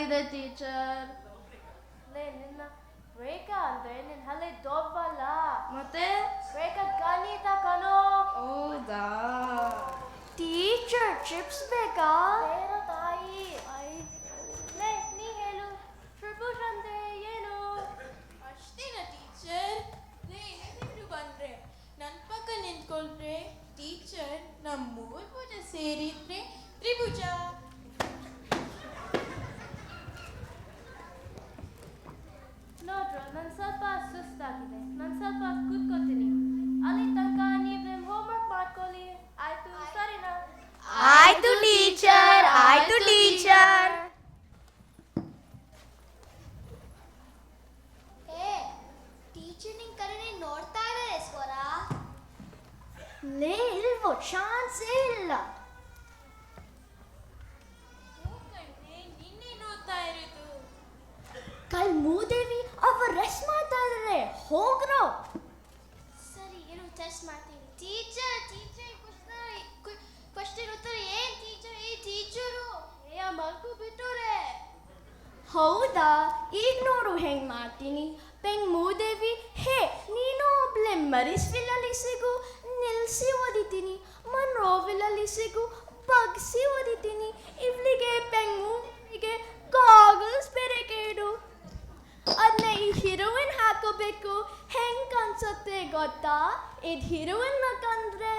ಆಗಿದೆ ಟೀಚರ್. ನಿನ್ನ ರೇಖಾ ಅಂದ್ರೆ ನಿನ್ನ ಹಳೆ ದೊಬ್ಬಲ್ಲ. ಮತ್ತೆ ರೇಖಾ ಗಣಿತ ಕಣೋ. ಹೌದಾ? ಟೀಚರ್ ಚಿಪ್ಸ್ ಬೇಕಾ? ಬೇಡ ತಾಯಿ. ನೀ ಹೇಳು, ತ್ರಿಭುಜ ಅಂದ್ರೆ ಏನು? ಅಷ್ಟೇನಾ ಟೀಚರ್? ನೀವಿಬ್ರು ಬಂದ್ರೆ ನನ್ನ ಪಕ್ಕ ನಿಂತ್ಕೊಂಡ್ರೆ ಟೀಚರ್ ನಮ್ಮ ಮೂರು ಭುಜ ಸೇರಿದ್ರೆ ತ್ರಿಭುಜ. ನೋಡ್ರು, ನನ್ ಸ್ವಲ್ಪ ಸುಸ್ತಾಗಿದೆ, ನಾನು ಸ್ವಲ್ಪ ಕೂತ್ಕೋತೀನಿ. ಅಲ್ಲಿ ತನಕ ನೀವು ನಿಮ್ಮ ಹೋಮ್ವರ್ಕ್ ಮಾಡ್ಕೊಳ್ಳಿ. ಆಯ್ತು ಸರಿನಾ? ಆಯ್ತು ಟೀಚರ್, ಆಯ್ತು ಟೀಚರ್. ಟೀಚರ್ ನಿಂಗೆ ಕರೆ ನೋಡ್ತಾ ಇದ್ದಾರೆ ಸ್ವರ. ಲೇ ಇಲ್ವೋ, ಚಾನ್ಸೇ ಇಲ್ಲ. ನಿನ್ನೆ ನೋಡ್ತಾ ಇರೋದು. ಕಲ್ ಮೂದೇವಿ ಅವ್ರು ರೆಸ್ಟ್ ಮಾಡ್ತಾ ಇದ್ದಾರೆ, ಹೋಗ್ರೋ. ಸರಿ ಇರು, ಟೆಸ್ಟ್ ಮಾಡ್ತೀನಿ. ಟೀಚರ್ ಕ್ವಶನ್ ಉತ್ತರ ಏನ್ ಟೀಚರ್? ಈ ಟೀಚರು ಮಲ್ಕು ಬಿಟ್ಟವ್ರೆ. ಹೌದಾ? ಈಗ ನೋಡು ಹೆಂಗ್ ಮಾಡ್ತೀನಿ. ಪೆಂಗ್ ಮೂದೇವಿ, ಹೇ ನೀನು ಒಬ್ಳೆ ಮರಿಸ್ವಿಲ್ಲಲ್ಲಿ ಸಿಗು, ನಿಲ್ಸಿ ಓದಿತೀನಿ. ಮನ್ರೋವಿಲ್ಲಲ್ಲಿ ಸಿಗು, ಬಗ್ಸಿ ಓದಿತೀನಿ. ಇವ್ಲಿಗೆ ಪೆಂಗ್ ಮೂದೇವಿಗೆ ಗಾಗಲ್ಸ್ ಬೇರೆ ಕೇಡು. ಅದನ್ನ ಈ ಹೀರೋಯಿನ್ ಹಾಕೋಬೇಕು. ಹೆಂಗ್ ಅನ್ಸುತ್ತೆ ಗೊತ್ತಾ? ಇದು ಹೀರೋಯಿನ್ ಕಂಡ್ರೆ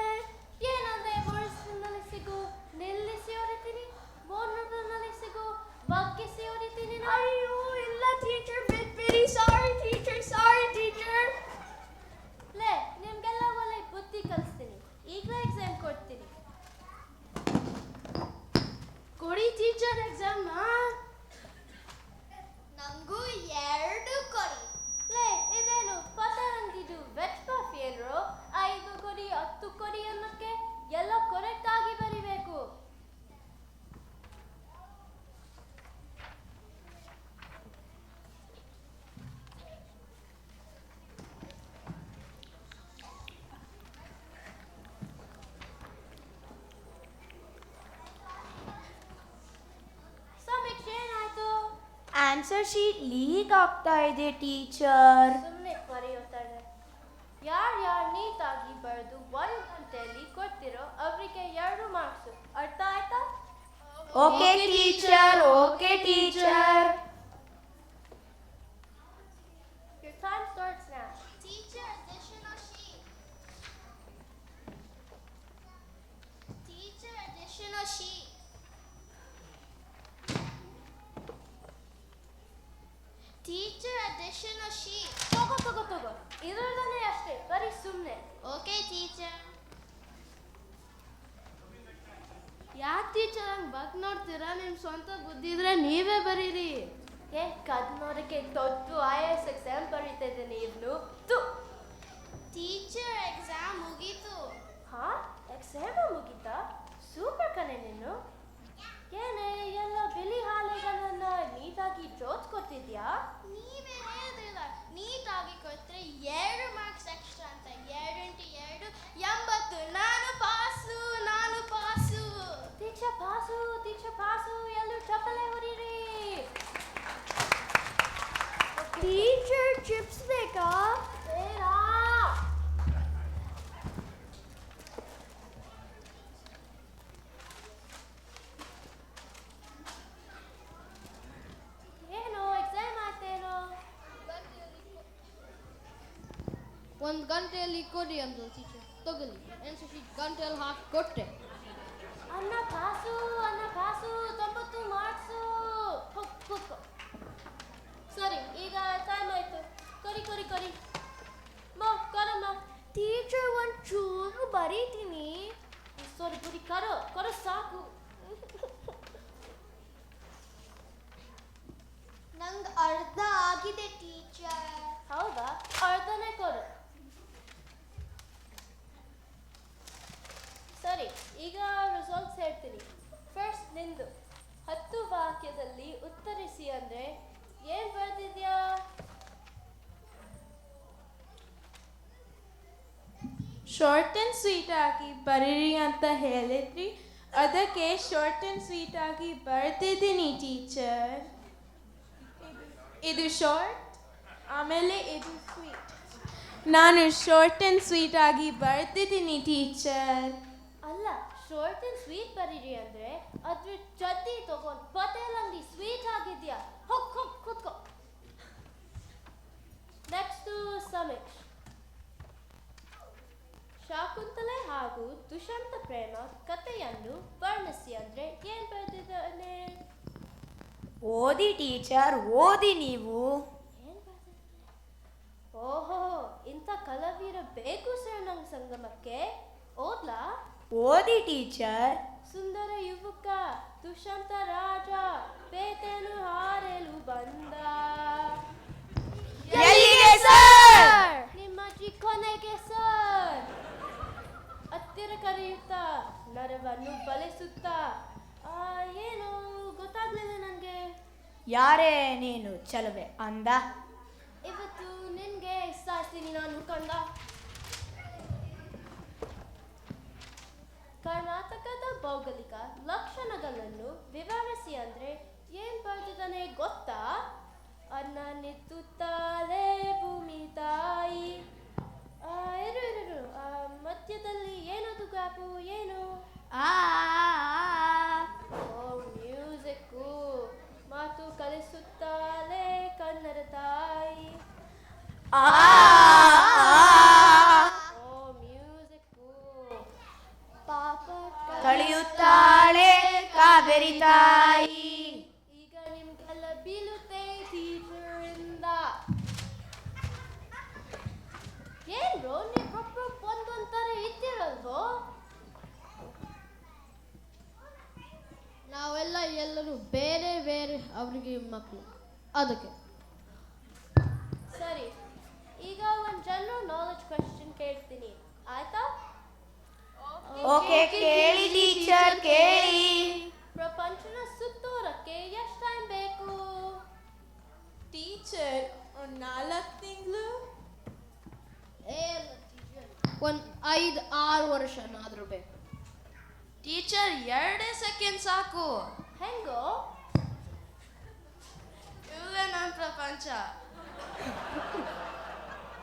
ಏನಂದ್ರೆ ಮನಸ್ಸಿನಲ್ಲಿ ಸಿಗು, ನಿಲ್ಲಿಸಿ ಹೊಡಿತೀನಿ. ಮೋನಲ್ಲಿ ಸಿಗು, ಬಗ್ಗಿಸಿ ಹೊಡಿತೀನಿ. ಅಯ್ಯೋ ಇಲ್ಲ ಟೀಚರ್, ಬಿಟ್ಬಿಡಿ. ಸಾರಿ ಟೀಚರ್, ಸಾರಿ ಟೀಚರ್. ನಿಮ್ಗೆಲ್ಲ ಒಳ್ಳೆ ಬುದ್ಧಿ ಕಲಿಸ್ತೀನಿ. ಈಗಲೇ ಎಕ್ಸಾಮ್ ಕೊಡ್ತೀನಿ. ಕೊಡಿ ಟೀಚರ್ ಎಕ್ಸಾಮ್. ನಂಗೂ 2 ಕೊಡಿ. ಇದೇನು ಪತರಂಗಿದು ವೆಜ್ ಪಫ್ ಏನ್ರು? 5 ಕೊಡಿ 10 ಕೊಡಿ ಅನ್ನೋಕ್ಕೆ ಎಲ್ಲ ಕರೆಕ್ಟ್ ಆಗಿ ಬರಿಬೇಕು. ಸಮೀಕ್ಷೆ ಏನಾಯ್ತು? ಆನ್ಸರ್ ಶೀಟ್ ಲೀಕ್ ಆಗ್ತಾ ಇದೆ ಟೀಚರ್. ಸುಮ್ಮನೆ ಬರೆಯುತ್ತಾರೆ. ಯಾರು ನೀಟಾಗಿ ಬರೆದು 1 ಗಂಟೆಯಲ್ಲಿ ಕೊಡ್ತಿರೋ ಅವರಿಗೆ 2 ಮಾರ್ಕ್ಸ್. ಅರ್ಥ ಆಯ್ತಾ? Okay teacher, okay teacher. Your time starts now. Teacher, additional sheet. Teacher, additional sheet. Teacher, additional sheet. ತಗೋ. ಇದರಲ್ಲೇ ಅಷ್ಟೇ, ಬರೀ ಸುಮ್ಮನೆ. Okay, teacher. ಯಾಕೆ ಟೀಚರ್ ಹಂಗೆ ಬಗ್ ನೋಡ್ತೀರಾ? ನಿಮ್ಮ ಸ್ವಂತ ಬುದ್ಧಿ ಇದ್ರೆ ನೀವೇ ಬರೀರಿ. ಕದ್ನೋರಕ್ಕೆ ತೊತ್ತು IAS ಎಕ್ಸಾಮ್ ಬರೀತಿದ್ದೆ ನೀನು. ಟೀಚರ್, ಎಕ್ಸಾಮ್ ಮುಗೀತು. ಹಾ, ಎಕ್ಸಾಮ್ ಮುಗೀತಾ? ಸೂಪರ್ ಕಣೆ ನೀನು. ಏನೇ ಎಲ್ಲ ಬಿಳಿ ಹಾಳೆಗಳನ್ನ ನೀಟಾಗಿ ಜೋಡಿಸ್ಕೊತಿದ್ಯಾ? ನೀವೇ ಹೇಳಿದ್ರಲ್ಲ, ನೀಟಾಗಿ ಕೊಟ್ಟರೆ 2 ಮಾರ್ಕ್ಸ್ ಎಕ್ಸ್ಟ್ರಾ ಅಂತ. 2 × 2 80. ನಾನು ಪಾಸು. ಟೀಚರ್ ಪಾಸು, ಎಲ್ಲರೂ ಚಪ್ಪಲೆ ಹೊಡೀರಿ. ಟೀಚರ್ ಚಿಪ್ಸ್ ಬೇಕಾ? ಬೇಡ. ಏನು ಎಕ್ಸಾಮ್ ಆಯ್ತೇನೋ? 1 ಗಂಟೆಯಲ್ಲಿ ಕೊಡಿ ಅಂದ್ರು ಟೀಚರ್. ತಗೊಳ್ಳಿ ಆನ್ಸರ್ ಶೀಟ್ ಗಂಟೆಯಲ್ಲಿ ಹಾಕಿ ಕೊಟ್ಟೆ. ಅನ್ನ ಪಾಸು 90 ಮಾರ್ಕ್ಸು. ಕೂತ್ಕೋ. ಸರಿ, ಈಗ ಟೈಮ್ ಆಯ್ತು. ಕೊರಿ ಕೊರಮ್ಮ. ಟೀಚರ್ ಒಂಚೂರು ಬರೀತೀನಿ. ಸಾರಿ ಬುಡಿ, ಕರೋ ಸಾಕು. ನಂಗೆ ಅರ್ಧ ಆಗಿದೆ ಟೀಚರ್. ಹೌದಾ? ಅರ್ಧನೇ ಕೊಡು. ಸರಿ, ಈಗ ರಿಸಲ್ಟ್ಸ್ ಹೇಳ್ತೀನಿ. ಫಸ್ಟ್ ನಿಂದು 10 ವಾಕ್ಯದಲ್ಲಿ ಉತ್ತರಿಸಿ ಅಂದ್ರೆ ಏನ್ ಬರ್ದಿದ್ಯಾ? ಶಾರ್ಟ್ ಆ್ಯಂಡ್ ಸ್ವೀಟ್ ಆಗಿ ಬರೀರಿ ಅಂತ ಹೇಳಿದ್ರಿ, ಅದಕ್ಕೆ ಶಾರ್ಟ್ ಆ್ಯಂಡ್ ಸ್ವೀಟ್ ಆಗಿ ಬರ್ತಿದ್ದೀನಿ ಟೀಚರ್. ಇದು ಶಾರ್ಟ್, ಆಮೇಲೆ ಇದು ಸ್ವೀಟ್. ನಾನು ಶಾರ್ಟ್ ಆ್ಯಂಡ್ ಸ್ವೀಟ್ ಆಗಿ ಬರ್ತಿದ್ದೀನಿ ಟೀಚರ್. ಅಲ್ಲ, ಶಾರ್ಟ್ ಆ್ಯಂಡ್ ಸ್ವೀಟ್ ಬರೀರಿ ಅಂದರೆ ಅದ್ರ ಜೊತೆ ತಗೊಂಡು ಬಟೇಲ್ ಅಂಗಡಿ ಸ್ವೀಟ್ ಆಗಿದ್ಯಾ. ಹೋಗ್ ಹೋಗ್ ಕೂತ್ಕೋ. ನೆಕ್ಸ್ಟು ಸಮೀಕ್ಷ್. ಶಾಕುಂತಲೆ ಹಾಗೂ ದುಷ್ಯಂತ ಪ್ರೇಮ ಕಥೆಯನ್ನು ವರ್ಣಿಸಿ ಅಂದರೆ ಏನು ಬರೆದಿದ್ದಾನೆ? ಓದಿ ಟೀಚರ್, ಓದಿ ನೀವು. ಓಹೋ, ಇಂಥ ಕಲಾವಿರ ಬೇಕು ಸರ್ ನಂಗೆ ಸಂಗಮಕ್ಕೆ. ಓದ್ಲಾ? ಓದಿ ಟೀಚರ್. ಸುಂದರ ಯುವಕ ದುಷ್ಯಂತ ರಾಜ ಬೇಟೆನು ಹಾರಲು ಬಂದ. ಎಲ್ಲಿಗೆ ಸರ್? ನಿಮ್ಮಜ್ಜಿ ಕೊನೆಗೆ ಸರ್. ಹತ್ತಿರ ಕರೆಯುತ್ತಾ ನರವನ್ನು ಬಲಿಸುತ್ತಾ. ಏನು ಗೊತ್ತಾಗ್ಲಿಲ್ಲ ನನಗೆ. ಯಾರೇ ನೀನು ಚಲುವೆ ಅಂದ. ಇವತ್ತು ನಿನ್ಗೆ ಸಾಯ್ತೀನಿ ನಾನು ಕಂದ. ಕರ್ನಾಟಕದ ಭೌಗೋಳಿಕ ಲಕ್ಷಣಗಳನ್ನು ವಿವರಿಸಿ ಅಂದ್ರೆ ಏನ್ ಬರ್ತಿದ್ದಾನೆ ಗೊತ್ತಾ? ಅನ್ನ ನಿತ್ತುತ್ತಾಳೆ ಭೂಮಿ ತಾಯಿ. ಇರು ಮಧ್ಯದಲ್ಲಿ ಏನದು ಗ್ಯಾಪು? ಏನು? ಮ್ಯೂಸಿಕ್ಕು. ಮಾತು ಕಲಿಸುತ್ತಾಳೆ ಕನ್ನಡ ತಾಯಿ. ಮ್ಯೂಸಿಕ್ಕು. ಪಾಪ ಕಳೆಯುತ್ತಾಳೆ ಕಾವೇರಿ ತಾಯಿ. ಈಗ ನಿಮ್ಗೆಲ್ಲ ಬೀಳುತ್ತೆ ಟೀಚರಿಂದ. ಏನ್ರೋ ನೀವೊಬ್ರು ಒಂದೊಂಥರ ಇದ್ದೀರಲ್ವೋ? ನಾವೆಲ್ಲ ಎಲ್ಲರೂ ಬೇರೆ ಬೇರೆ ಅವರಿಗೆ ಮಕ್ಕಳು, ಅದಕ್ಕೆ. ಸರಿ, ಈಗ ಒಂದು ಜನರಲ್ ನಾಲೆಡ್ಜ್ ಕ್ವೆಶ್ಚನ್ ಕೇಳ್ತೀನಿ, ಆಯ್ತಾ? ಓಕೆ, ಕೇಳಿ ಟೀಚರ್ ಕೇಳಿ. ಪ್ರಪಂಚನ ಸುತ್ತೋರಕ್ಕೆ ಎಷ್ಟು ಟೈಮ್ ಬೇಕು? ಟೀಚರ್, ಒಂದು 4 ತಿಂಗಳು. ಒಂದು 5-6 ವರ್ಷನಾದ್ರೂ ಬೇಕು. ಟೀಚರ್, 2 ಸೆಕೆಂಡ್ ಸಾಕು. ಹೆಂಗೋ? ಇವೇ ನನ್ನ ಪ್ರಪಂಚ.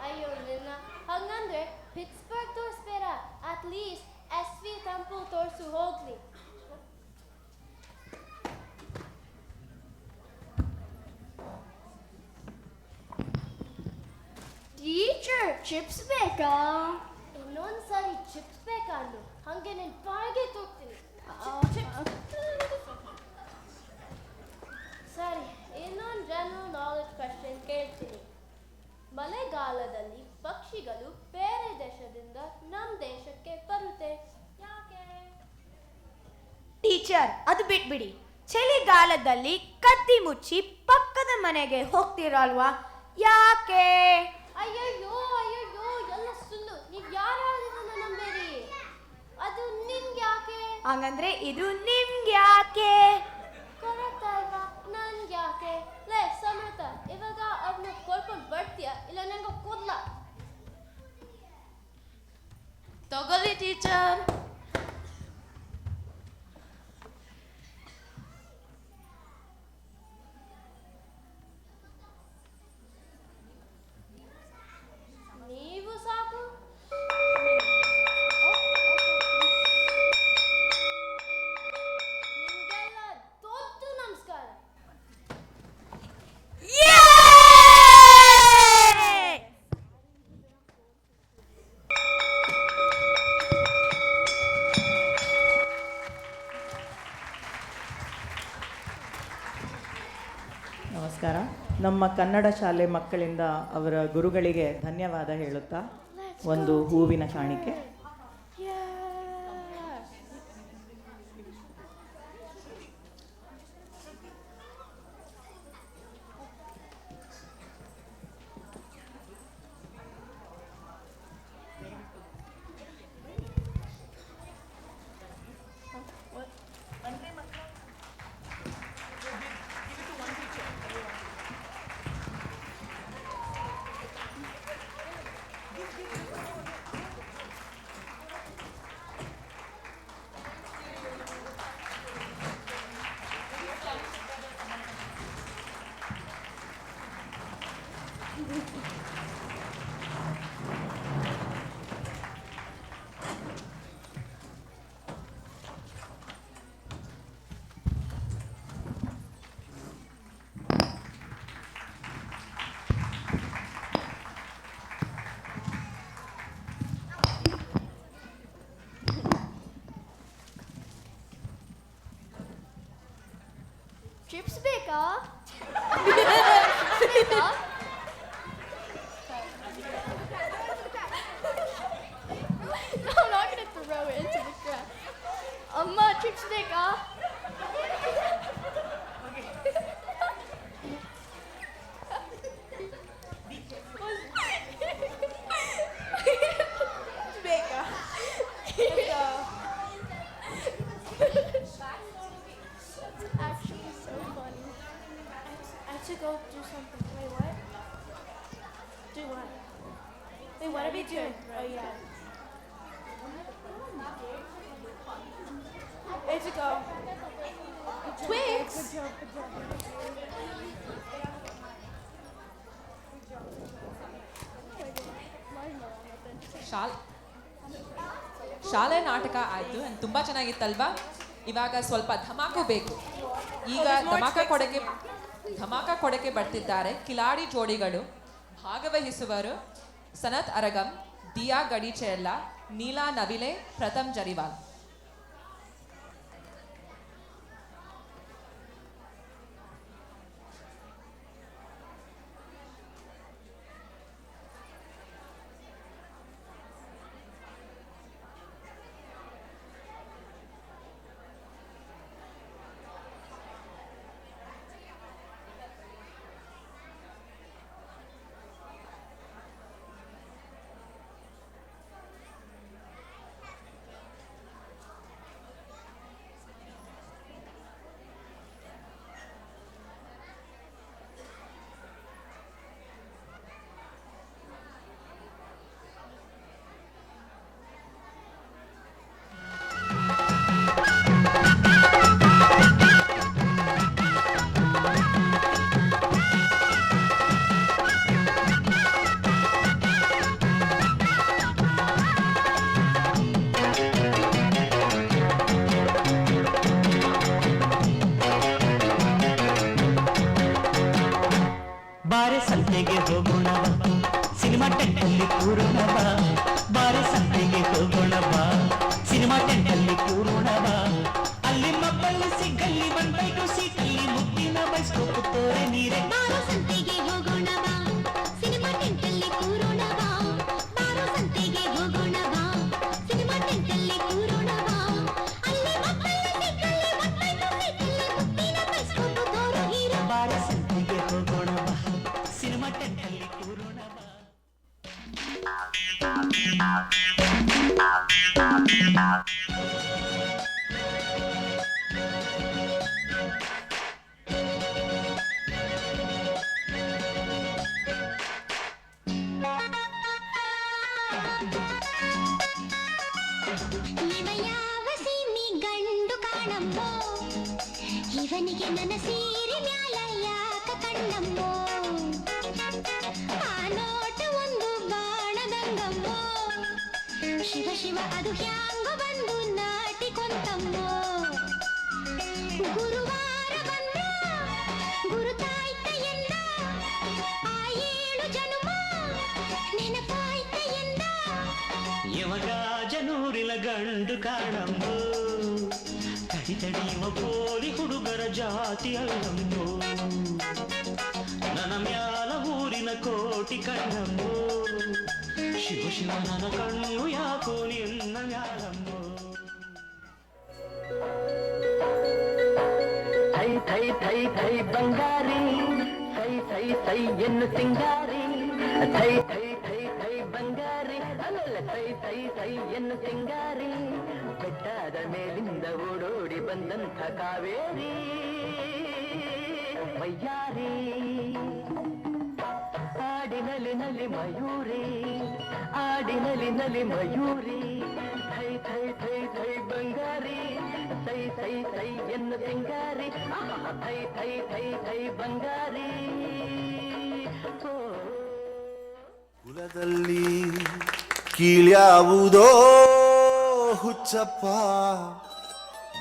ಅಯ್ಯೋ ನಿನ್ನ, ಹಂಗಂದ್ರೆ ಪಿಟ್ಸ್ಬರ್ಗ್ ತೋರಿಸ್ಬೇಡ, ಅಟ್ಲೀಸ್ಟ್ SV ಟೆಂಪಲ್ ತೋರಿಸು ಹೋಗ್ಲಿ. ಟೀಚರ್, ಚಿಪ್ಸ್ ಬೇಕಾ? ಇನ್ನೊಂದ್ಸರಿ ಚಿಪ್ಸ್ ಬೇಕಾದ್ರು ಹಂಗೆ ನಿನ್ ಬಾಯಿಗೆ ತೋಗ್ತೀನಿ. ಸರಿ, ಇನ್ನೊಂದು ಜನರಲ್ ನಾಲೆಡ್ಜ್ ಕ್ವೆಶ್ಚನ್ ಕೇಳ್ತೀನಿ. ಮಳೆಗಾಲದಲ್ಲಿ ಪಕ್ಷಿಗಳು ಬೇರೆ ದೇಶದಿಂದ ನಮ್ಮ ದೇಶಕ್ಕೆ ಬರುತ್ತೆ, ಯಾಕೆ? ಟೀಚರ್, ಅದು ಬಿಟ್ಬಿಡಿ. ಚಳಿಗಾಲದಲ್ಲಿ ಕದ್ದಿ ಮುಚ್ಚಿ ಪಕ್ಕದ ಮನೆಗೆ ಹೋಗ್ತಿರಲ್ವಾ, ಯಾಕೆ? ಅಯ್ಯಯ್ಯೋ ಅಯ್ಯಯ್ಯೋ, ಎಲ್ಲ ಸುಳ್ಳು. ನೀವು ಯಾರಾದ್ರೂ ನಂಬೇಡಿ. ಅದು ನಿಮ್ಗೆ ಯಾಕೆ? ಹಂಗಂದ್ರೆ ಇದು ನಿಮ್ಗೆ ಯಾಕೆ? ಕರೆಕ್ಟ್ ಅಲ್ವಾ? ನನ್ಗೆ ಯಾಕೆ? ಲೇ ಸಮೃತ, ಇವಾಗ ಅವ್ರನ್ನ ಕೊಡ್ಕೊಂಡು ಬರ್ತೀಯ ಇಲ್ಲ ನಂಗೆ ಕೂದ್ಲ? ತಗೊಳ್ಳಿ ಟೀಚರ್. ನೀವು ಸಾಕು. ನಿಮ್ಗೆಲ್ಲ ದೊಡ್ಡ ನಮಸ್ಕಾರ. ನಮಸ್ಕಾರ. ನಮ್ಮ ಕನ್ನಡ ಶಾಲೆ ಮಕ್ಕಳಿಂದ ಅವರ ಗುರುಗಳಿಗೆ ಧನ್ಯವಾದ ಹೇಳುತ್ತಾ ಒಂದು ಹೂವಿನ ಕಾಣಿಕೆ. ಚಿಪ್ಸ್ ಬೇಕಾ? No, I'm not gonna throw it into the crowd. ಅಮ್ಮ ಚಿಪ್ಸ್ ಬೇಕಾ? ಬೇಕಾ? Actually so funny. I have to go do something. Wait, what? Do what? Wait, what are we doing? Oh, yeah. I have to go. Twix? ಶಾಲೆ ನಾಟಕ ಆಯಿತು ತುಂಬ ಚೆನ್ನಾಗಿತ್ತಲ್ವಾ? ಇವಾಗ ಸ್ವಲ್ಪ ಧಮಾಕು ಬೇಕು. ಈಗ ಧಮಾಕ ಕೊಡಕ್ಕೆ ಬರ್ತಿದ್ದಾರೆ ಕಿಲಾಡಿ ಜೋಡಿಗಳು. ಭಾಗವಹಿಸುವರು ಸನತ್ ಅರಗಂ, ದಿಯಾ ಗಡಿಚೆಲ್ಲ, ನೀಲಾ ನವಿಲೆ, ಪ್ರಥಮ್ ಜರಿವಾಲ್. ಬಾರೆ ಸಂತೆಗೆ ಹೋಗೋಣ ಬಾ, ಸಿನಿಮಾ ಟೆಂಟಲ್ಲಿ ಕೂರೋಣ ಬಾ. ಬಾರೆ ಸಂತೆಗೆ ಹೋಗೋಣ ಬಾ, ಸಿನಿಮಾ ಟೆಂಟಲ್ಲಿ ಕೂರೋಣ ಬಾ. ಅಲ್ಲಿ ಮಬ್ಬಲ್ಲಿ ಸಿಗಲ್ಲಿ 1/2 ಸೀಟಲ್ಲಿ ಮುತ್ತಿನ ಬೈಸ್ಕೋಪ್ ತೋರೆ ನೀರೆ. ಬಾರೋ ಸಂತೆಗೆ ಹೋಗೋಣ ಬಾ, ಸಿನಿಮಾ ಟೆಂಟಲ್ಲಿ ಕೂರೋಣ ಬಾ. ಬಾರೋ ಸಂತೆಗೆ ಹೋಗೋಣ ಬಾ, ಸಿನಿಮಾ ಟೆಂಟಲ್ಲಿ ಕೂರೋಣ ಬಾ. ಅಲ್ಲಿ ಮಕ್ಕಳು ಸಿಕ್ಕಲ್ಲಿ 1/2 ಸೀಟಲ್ಲಿ ಮುತ್ತಿನ ಬೈಸ್ಕೋಪ್ ತೋರೋ ಹೀರೋ. ಬಾರೆ ಸಂತೆಗೆ ಹೋಗೋಣ ಬಾ, ಸಿನಿಮಾ ಟೆಂಟಲ್ಲಿ ಕೂರೋಣ ಬಾ. ಇವ ಯಾವ ಸೀಮಿ ಗಂಡು ಕಾಣಮ್ಮೋ, ಇವನಿಗೆ ನನ್ನ ಸೀರೆ ಮ್ಯಾಲ ಯಾಕ ಕಣ್ಣಮ್ಮೋ. ಆ ನೋಟ ಒಂದು ಬಾಣದಂಗಮ್ಮೋ, ಶಿವ ಶಿವ ಅದು ಹ್ಯಾಂಗ ಬಂದು ನಾಟಿಕೊಂತಮ್ಮೋ. ಗುರುವಾರ ಬಂದ ಗುರುತಾಯ್ತ ಎಂದ, ಆ 7 ಜನುಮ ನೆನಪಾಯ್ತ ಎಂದ. ಯವಗಾಜನೂರಿನ ಗಂಡು ಕಾಣಂಬೋ, ತಡಿ ತಡಿಯುವ ಪೋಲಿ ಹುಡುಗರ ಜಾತಿ ಅಲ್ಲಂಬೋ. ನನ್ನ ಮ್ಯಾಲ ಊರಿನ ಕೋಟಿ ಕಣ್ಣಂಬೋ, ಶಿವ ಶಿವ ನನ್ನ ಕಣ್ಣು ಯಾಕೋ ನಿನ್ನ ಮ್ಯಾಲಂಬೋ. ಥೈ ಥೈ ಥೈ ಥೈ ಬಂಗಾರಿ, ಸೈ ಸೈ ಸೈ ಎನ್ನು ಸಿಂಗಾರಿ. ಥೈ ಥೈ ಥೈ ಥೈ ಬಂಗಾರಿ, ಅಲ್ಲಲ್ಲ ಸೈ ಸೈ ಸೈ ಎನ್ನು ಸಿಂಗಾರಿ. ಬೆಟ್ಟದ ಮೇಲಿಂದ ಓಡೋಡಿ ಬಂದಂಥ ಕಾವೇರಿ ವಯ್ಯಾರಿ. ಆಡಿನಲಿ ನಲಿ ಮಯೂರಿ, ಆಡಿನಲಿ ನಲಿ ಮಯೂರಿ. ಥೈ ಥೈ ಥೈ ಥೈ ಬಂಗಾರಿ, ಸೈ ಸೈ ಸೈ ಎನ್ನು ಸಿಂಗಾರಿ. ಥೈ ಥೈ ಥೈ ಥೈ ಬಂಗಾರಿ. ಓ ಕುಲದಲ್ಲಿ ಕೀಳ್ಯಾವುದೋ ಹುಚ್ಚಪ್ಪ,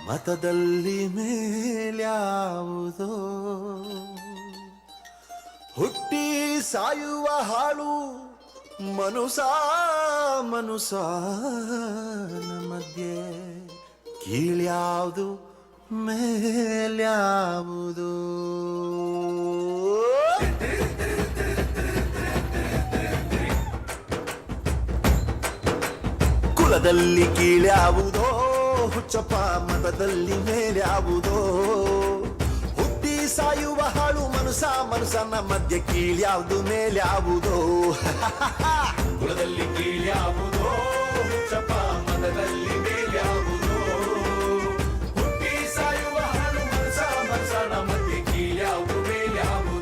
ಮತದಲ್ಲಿ ಮೇಲ್ಯಾವುದೋ, ಹುಟ್ಟಿ ಸಾಯುವ ಹಾಳು ಮನುಸ ಮಧ್ಯೆ ಕೀಳ್ಯಾವುದು ಮೇಲ್ಯಾವುದು. ಕುಲದಲ್ಲಿ ಕೀಳ್ಯಾವುದೋ ಹುಚ್ಚಪ್ಪ, ಮತದಲ್ಲಿ ಮೇಲ್ಯಾವುದೋ, ಹುಟ್ಟಿ ಸಾಯುವ ಹಾಳು ಮನುಸನ ಮಧ್ಯೆ ಕೀಳ್ಯಾವುದು ಮೇಲ್ಯಾವುದೋ. ಕುಲದಲ್ಲಿ ಕೀಳ್ಯಾವುದೋ ಹುಚ್ಚಪ್ಪ, ಮತದಲ್ಲಿ ಮೇಲ್ಯಾವುದೋ, ಹುಟ್ಟಿ ಸಾಯುವ ಹಾಳು ಮನುಸನ ಮಧ್ಯೆ ಕೀಳ್ಯಾವುದು ಮೇಲ್ಯಾವುದೋ.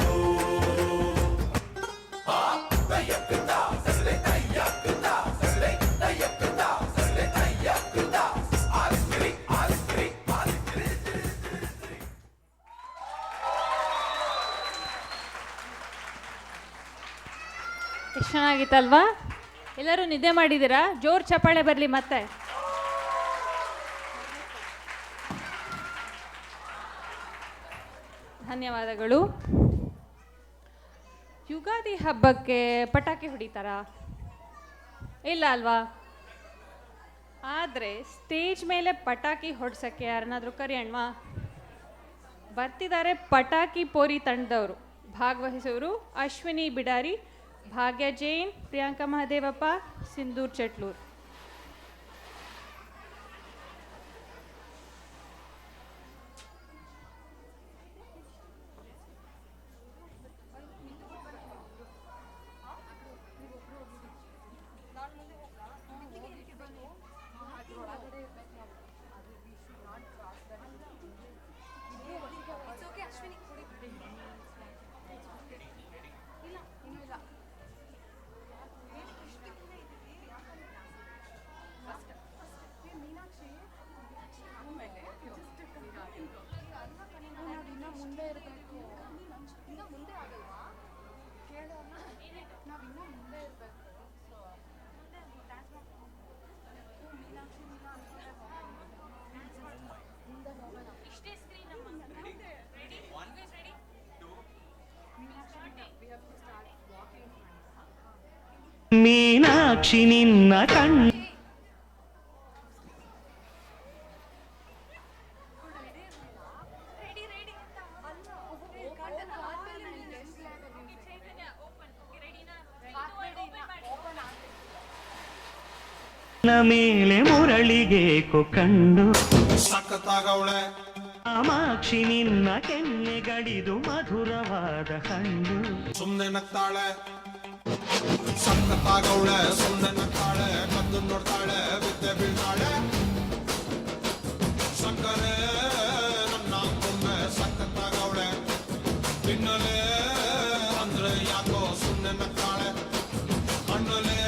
ಎಷ್ಟು ಚೆನ್ನಾಗಿತ್ತಲ್ವಾ? ಎಲ್ಲರೂ ನಿದ್ದೆ ಮಾಡಿದ್ದೀರಾ? ಜೋರು ಚಪ್ಪಾಳೆ ಬರಲಿ ಮತ್ತೆ. ಧನ್ಯವಾದಗಳು. ಯುಗಾದಿ ಹಬ್ಬಕ್ಕೆ ಪಟಾಕಿ ಹೊಡಿತಾರಾ? ಇಲ್ಲ ಅಲ್ವಾ? ಆದರೆ ಸ್ಟೇಜ್ ಮೇಲೆ ಪಟಾಕಿ ಹೊಡ್ಸೋಕ್ಕೆ ಯಾರನ್ನಾದರೂ ಕರೆಯಣ್ವಾ? ಬರ್ತಿದ್ದಾರೆ ಪಟಾಕಿ ಪೋರಿ ತಂಡದವರು. ಭಾಗವಹಿಸೋರು ಅಶ್ವಿನಿ ಬಿಡಾರಿ, ಭಾಗ್ಯ ಜೈನ್, ಪ್ರಿಯಾಂಕಾ ಮಹದೇವಪ್ಪ, ಸಿಂಧೂರ್ ಚಟ್ಲೂರ್. ಮೀನಾಕ್ಷಿ ನಿನ್ನ ಕಣ್ಣು ಮೇಲೆ ಮುರಳಿಗೆ ಕೊಕ್ಕಂಡು ಸಖತ್ತಾಗವಳೆ ಕಾಮಾಕ್ಷಿ ನಿನ್ನ ಕೆನ್ನೆಗಡಿದು ಮಧುರವಾದ ಹಣ್ಣು. ಸುಮ್ನೆ ನಗ್ತಾಳೆ, ಸಖತ್ತಾಗವಳೆ, ಸುಮ್ನೆ ನಗ್ತಾಳೆ, ಕದ್ದು ನೋಡ್ತಾಳೆ, ವಿದ್ಯೆ ಬೀಳ್ತಾಳೆ. ಸಕ್ಕರೆ ನನ್ನ ಒಮ್ಮೆ ಸಖತ್ತಾಗವಳೆ, ತಿನ್ನಲೆ ಅಂದ್ರೆ ಯಾಕೋ ಸುಮ್ನೆ ನಗ್ತಾಳೆ, ಹಣ್ಣಲೆ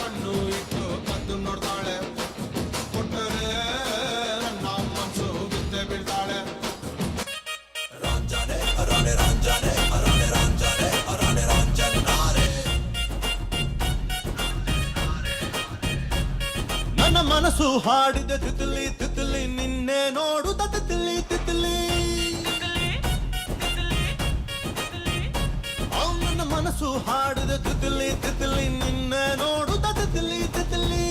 ಹಣ್ಣು ಇಟ್ಟು ಕದ್ದು ನೋಡ್ತಾಳೆ, ಕೊಟ್ಟರೆ ನನ್ನ ಮನಸ್ಸು ವಿದ್ಯೆ ಬೀಳ್ತಾಳೆ. ರಂಜನೆ ಅರಾಣೆ ರಂಜನೆ ಅರಾಣೆ ರಂಜನೆ ಅರಾಣೆ ರಂಜನೆ ನಾರೆ. ನನ್ನ ಮನಸ್ಸು ಹಾಡಿದೆ ತಿತ್ಲಿ ತಿತ್ಲಿ, ನಿನ್ನೆ ನೋಡುತ್ತ ತಿತ್ಲಿ ತಿತ್ಲಿ. ನನ್ನ ಮನಸ್ಸು ಹಾಡಿದೆ ತಿತ್ಲಿ ತಿತ್ಲಿ, ನಿನ್ನೆ ನೋಡುತ್ತ ತಿತ್ಲಿ ತಿತ್ಲಿ.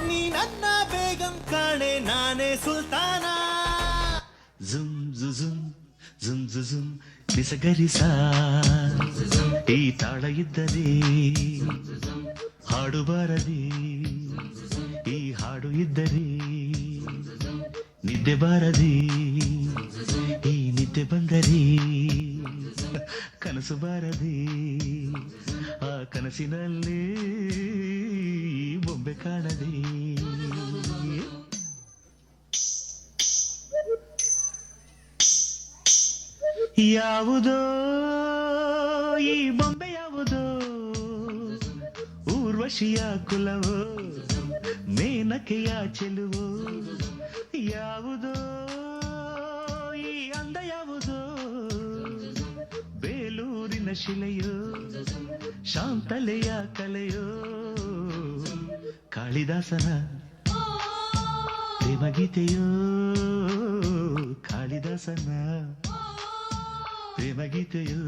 ನೀ ನನ್ನ ಬೇಗಂ ಕಾಣೆ, ನಾನೇ ಸುಲ್ತಾನ. ಜುಮ್ ಜುಜುಮ್ ಜುಮ್ ಜುಜುಮ್ ಬಿಸಗರಿಸ ಈ ತಾಳ ಇದ್ದರೆ ಹಾಡು ಬಾರದೆ, ಈ ಹಾಡು ಇದ್ದರೆ ನಿದ್ದೆ ಬಾರದೆ, ಈ ನಿದ್ದೆ ಬಂದರೆ ಕನಸು ಬಾರದೆ, ಆ ಕನಸಿನಲ್ಲಿ ಬೊಂಬೆ ಕಾಣದೆ. ಯಾವುದೋ ಈ ಬೊಂಬೆ ಯಾವುದೋ ಊರ್ವಶಿಯ ಕುಲವೋ ಮೇನಕೆಯ ಚೆಲುವೋ ಯಾವುದೋ ಈ ಅಂದ ಯಾವುದೋ ಬೇಲೂರಿನ ಶಿಲೆಯೋ ಶಾಂತಲೆಯ ಕಲೆಯೋ ಕಾಳಿದಾಸನ ಪ್ರೇಮಗೀತೆಯೋ ಕಾಳಿದಾಸನ ಪ್ರೇಮಗೀತೆಯೋ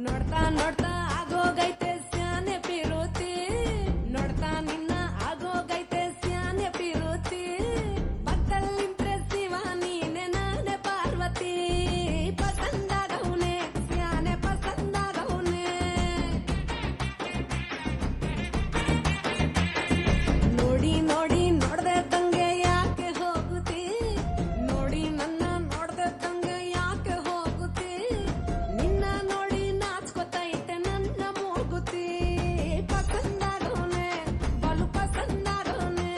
ನೋಡ್ತಾ ನೋಡ್ತಾ ಆಗೋಗೈತೆ ಸ್ಯಾನೆ ಪಿರುತಿ ನೋಡ್ತಾ ನಿನ್ನ ಆಗೋಗೈತೆ ಸ್ಯಾನೆ ಪಿರುತಿ ಪಕ್ಕಲ್ಲಿಂತ್ರೆ ಶಿವ ನೀನೆ ನಾನೆ ಪಾರ್ವತಿ ಪಸಂದಾಗವ್ನೆ ಸ್ಯಾನೆ ಪಸಂದಾಗವ್ನೆ ನೋಡಿ ನೋಡಿ ನೋಡ್ದೆ ತಂಗೆ ಯಾಕೆ ಹೋಗುತ್ತಿ ನೋಡಿ ನನ್ನ ನೋಡ್ದೆ ತಂಗೆ ಯಾಕೆ ಹೋಗುತ್ತಿ ನಿನ್ನ ನೋಡಿ ನಾಚ್ಕೊತೈತೆ ನನ್ನ ಮೂಗುತಿ ಪಸಂದಾಗವ್ನೆ ಬಲು ಪಸಂದಾಗವ್ನೆ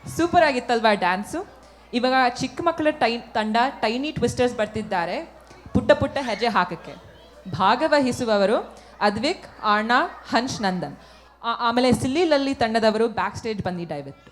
ಸೂಪರ್ ಆಗಿತ್ತಲ್ವಾ ಡ್ಯಾನ್ಸು. ಇವಾಗ ಚಿಕ್ಕ ಮಕ್ಕಳ ತಂಡ ಟೈನಿ ಟ್ವಿಸ್ಟರ್ಸ್ ಬರ್ತಿದ್ದಾರೆ ಪುಟ್ಟ ಪುಟ್ಟ ಹೆಜ್ಜೆ ಹಾಕಕ್ಕೆ. ಭಾಗವಹಿಸುವವರು ಅದ್ವಿಕ್, ಆರ್ನಾ, ಹಂಚ್, ನಂದನ್. ಆಮೇಲೆ ಸಿಲ್ಲಿ ಲಲ್ಲಿ ತಂಡದವರು ಬ್ಯಾಕ್ ಸ್ಟೇಜ್ ಬನ್ನಿ ದಯವಿಟ್ಟು.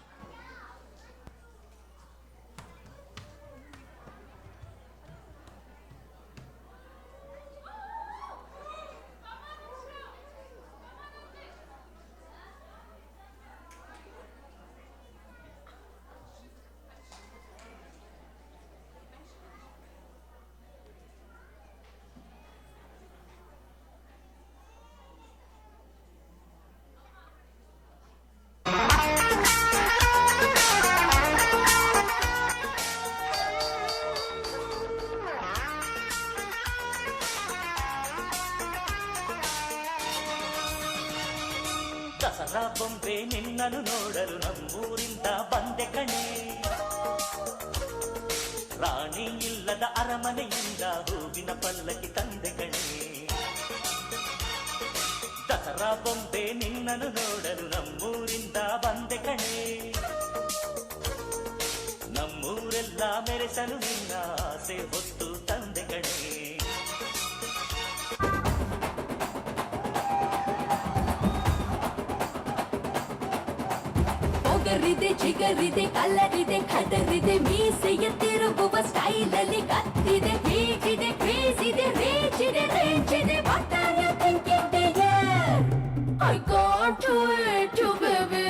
ದಸರಾ ಬೊಂಬೆ ನಿನ್ನನ್ನು ನೋಡಲು ನಮ್ಮೂರಿಂದ ಬಂದೆ ಕಣೆ ರಾಣಿ ಇಲ್ಲದ ಅರಮನೆಯಿಂದ ಹೂವಿನ ಪಲ್ಲಕ್ಕಿ ತಂದೆ ಕಣೆ ದಸರಾ ಬೊಂಬೆ ನಿನ್ನನ್ನು ನೋಡಲು ನಮ್ಮೂರಿಂದ ಬಂದೆ ಕಣೆ ನಮ್ಮೂರೆಲ್ಲ ಮೆರೆಸಲು ನಿನ್ನ ಆಸೆ ಹೊತ್ತು ತಂದೆ ಕಣೆ ಒಗರಿದೆ ಜಿಗರಿದೆ ಕಲ್ಲರಿದೆ ಖದರಿದೆ ಮೀಸೆಯ ತಿರುಗುವ ಸ್ಟೈಲ್ ಅಲ್ಲಿ ಕತ್ತಿದೆ ಹೀಗಿದೆ ಕ್ರೇಜ್ ಇದೆ ರೇಂಜ್ ಇದೆ ರೇಂಜ್ ಇದೆ what are you thinking dear I got to it you baby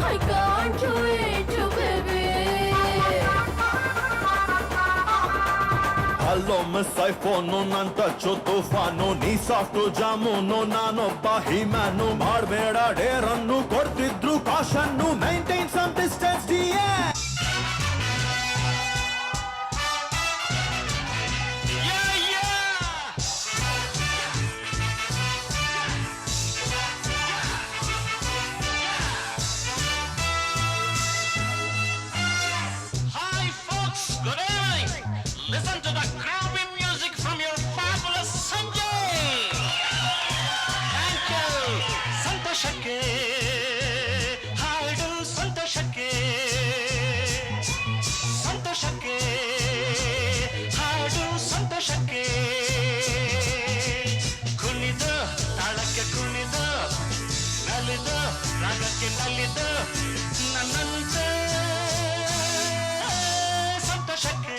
I got to it you baby ಅಲ್ಲೋ ಮಿಸ್ ಐಫೋನು ನನ್ ಟಚ್ಚು ತುಫಾನು ನೀ ಸಾಫ್ಟು ಜಾಮೂನು ನಾನೊಬ್ಬ ಹಿಮ್ಯಾನು ಮಾಡಬೇಡ ಡೇರನ್ನು ಕೊಡ್ತಿದ್ರು ಕಾಶನ್ನು maintain some distance Hi folks, good evening. Listen to the groovy music from your fabulous Sanjay. Thank you. ಸಂತೋಷಕ್ಕೆ ಹಾಡು ಸಂತೋಷಕ್ಕೆ ಸಂತೋಷಕ್ಕೆ ಹಾಡು ಸಂತೋಷಕ್ಕೆ ಕುಣಿದು ತಾಳಕ್ಕೆ ಕುಣಿದು ನಲಿದು ರಾಗಕ್ಕೆ ನಲಿದು ನನ್ನಂತೆ ಸಂತೋಷಕ್ಕೆ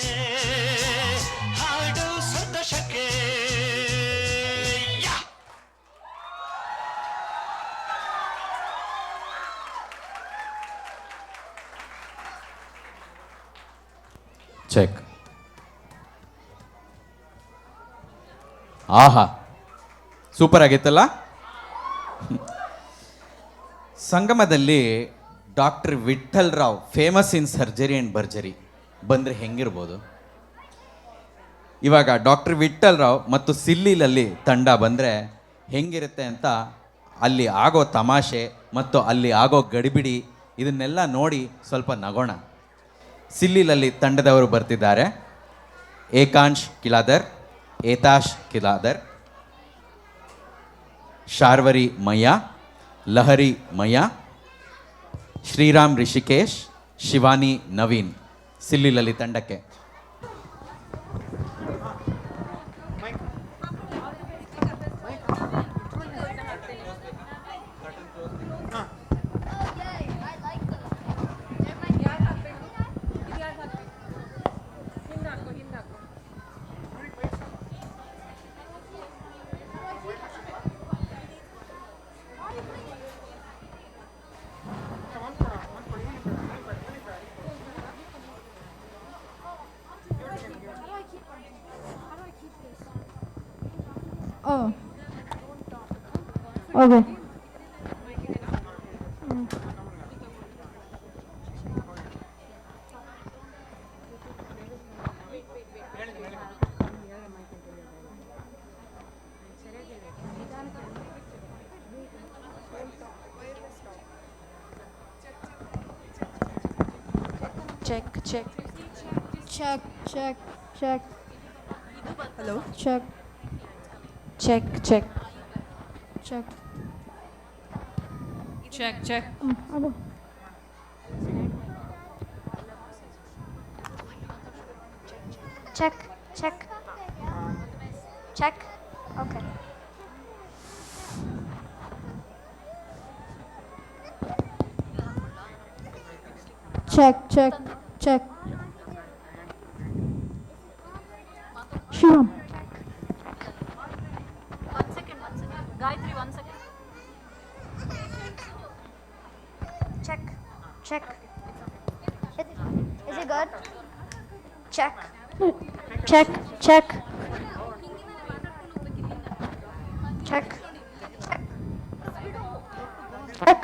ಹಾಡು ಸಂತೋಷಕ್ಕೆ ಚೆಕ್. ಆಹಾ, ಸೂಪರ್ ಆಗಿತ್ತಲ್ಲ. ಸಂಗಮದಲ್ಲಿ doctor Vithal Rao, famous in surgery and ಬರ್ಜರಿ, ಬಂದರೆ ಹೆಂಗಿರ್ಬೋದು? ಇವಾಗ ಡಾಕ್ಟರ್ ವಿಠಲ್ ರಾವ್ ಮತ್ತು ಸಿಲ್ಲಿಲಲ್ಲಿ ತಂಡ ಬಂದರೆ ಹೆಂಗಿರುತ್ತೆ ಅಂತ ಅಲ್ಲಿ ಆಗೋ ತಮಾಷೆ ಮತ್ತು ಅಲ್ಲಿ ಆಗೋ ಗಡಿಬಿಡಿ ಇದನ್ನೆಲ್ಲ ನೋಡಿ ಸ್ವಲ್ಪ ನಗೋಣ. ಸಿಲ್ಲಿಲಲ್ಲಿ ತಂಡದವರು ಬರ್ತಿದ್ದಾರೆ. ಏಕಾಂಶ್ ಕಿಲಾದರ್, ಏತಾಶ್ ಕಿಲಾದರ್, ಶಾರ್ವರಿ ಮಯ್ಯ, ಲಹರಿ ಮಯ್ಯ, ಶ್ರೀರಾಮ್ ರಿಷಿಕೇಶ್, ಶಿವಾನಿ ನವೀನ್ ಸಿಲ್ಲಿಲಲ್ಲಿ ತಂಡಕ್ಕೆ. Oh. Okay. Check, check. Check, check, check. Hello? Check, Check, check. check. Check check. Hello. Check, check. Check. Okay. Check, check, check. Shivam. Gayatri, 1 second. Check, check. Is it good? Check. Check, check. Check. Check.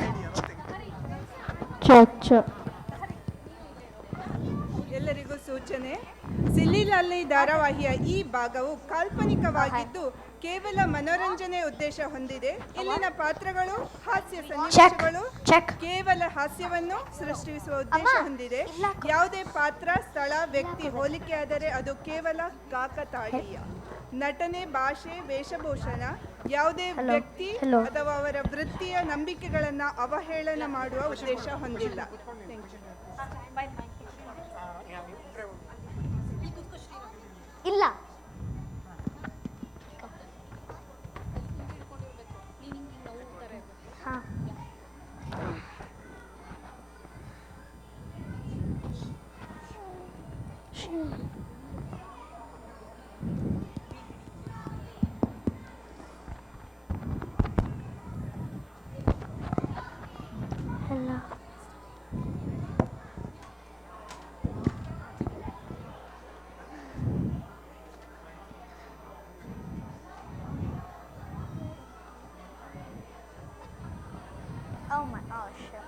Check, check. ಎಲ್ಲರಿಗೂ ಸೂಚನೆ. ಸಿಲ್ಲಿಲಲ್ಲಿ ಧಾರಾವಾಹಿಯ ಈ ಭಾಗವು ಕಾಲ್ಪನಿಕವಾಗಿದ್ದು ಕೇವಲ ಮನೋರಂಜನೆ ಉದ್ದೇಶ ಹೊಂದಿದೆ. ಇಲ್ಲಿನ ಪಾತ್ರಗಳು ಹಾಸ್ಯ ಸನ್ನಿವೇಶಗಳು ಕೇವಲ ಹಾಸ್ಯವನ್ನು ಸೃಷ್ಟಿಸುವ ಉದ್ದೇಶ ಹೊಂದಿದೆ. ಯಾವುದೇ ಪಾತ್ರ, ಸ್ಥಳ, ವ್ಯಕ್ತಿ ಹೋಲಿಕೆಯಾದರೆ ಅದು ಕೇವಲ ಕಾಕತಾಳೀಯ. ನಟನೆ, ಭಾಷೆ, ವೇಷಭೂಷಣ ಯಾವುದೇ ವ್ಯಕ್ತಿ ಅಥವಾ ಅವರ ವೃತ್ತಿಯ ನಂಬಿಕೆಗಳನ್ನು ಅವಹೇಳನ ಮಾಡುವ ಉದ್ದೇಶ ಹೊಂದಿಲ್ಲ. ಇಲ್ಲ. ಹಾ. Hello. Oh shit.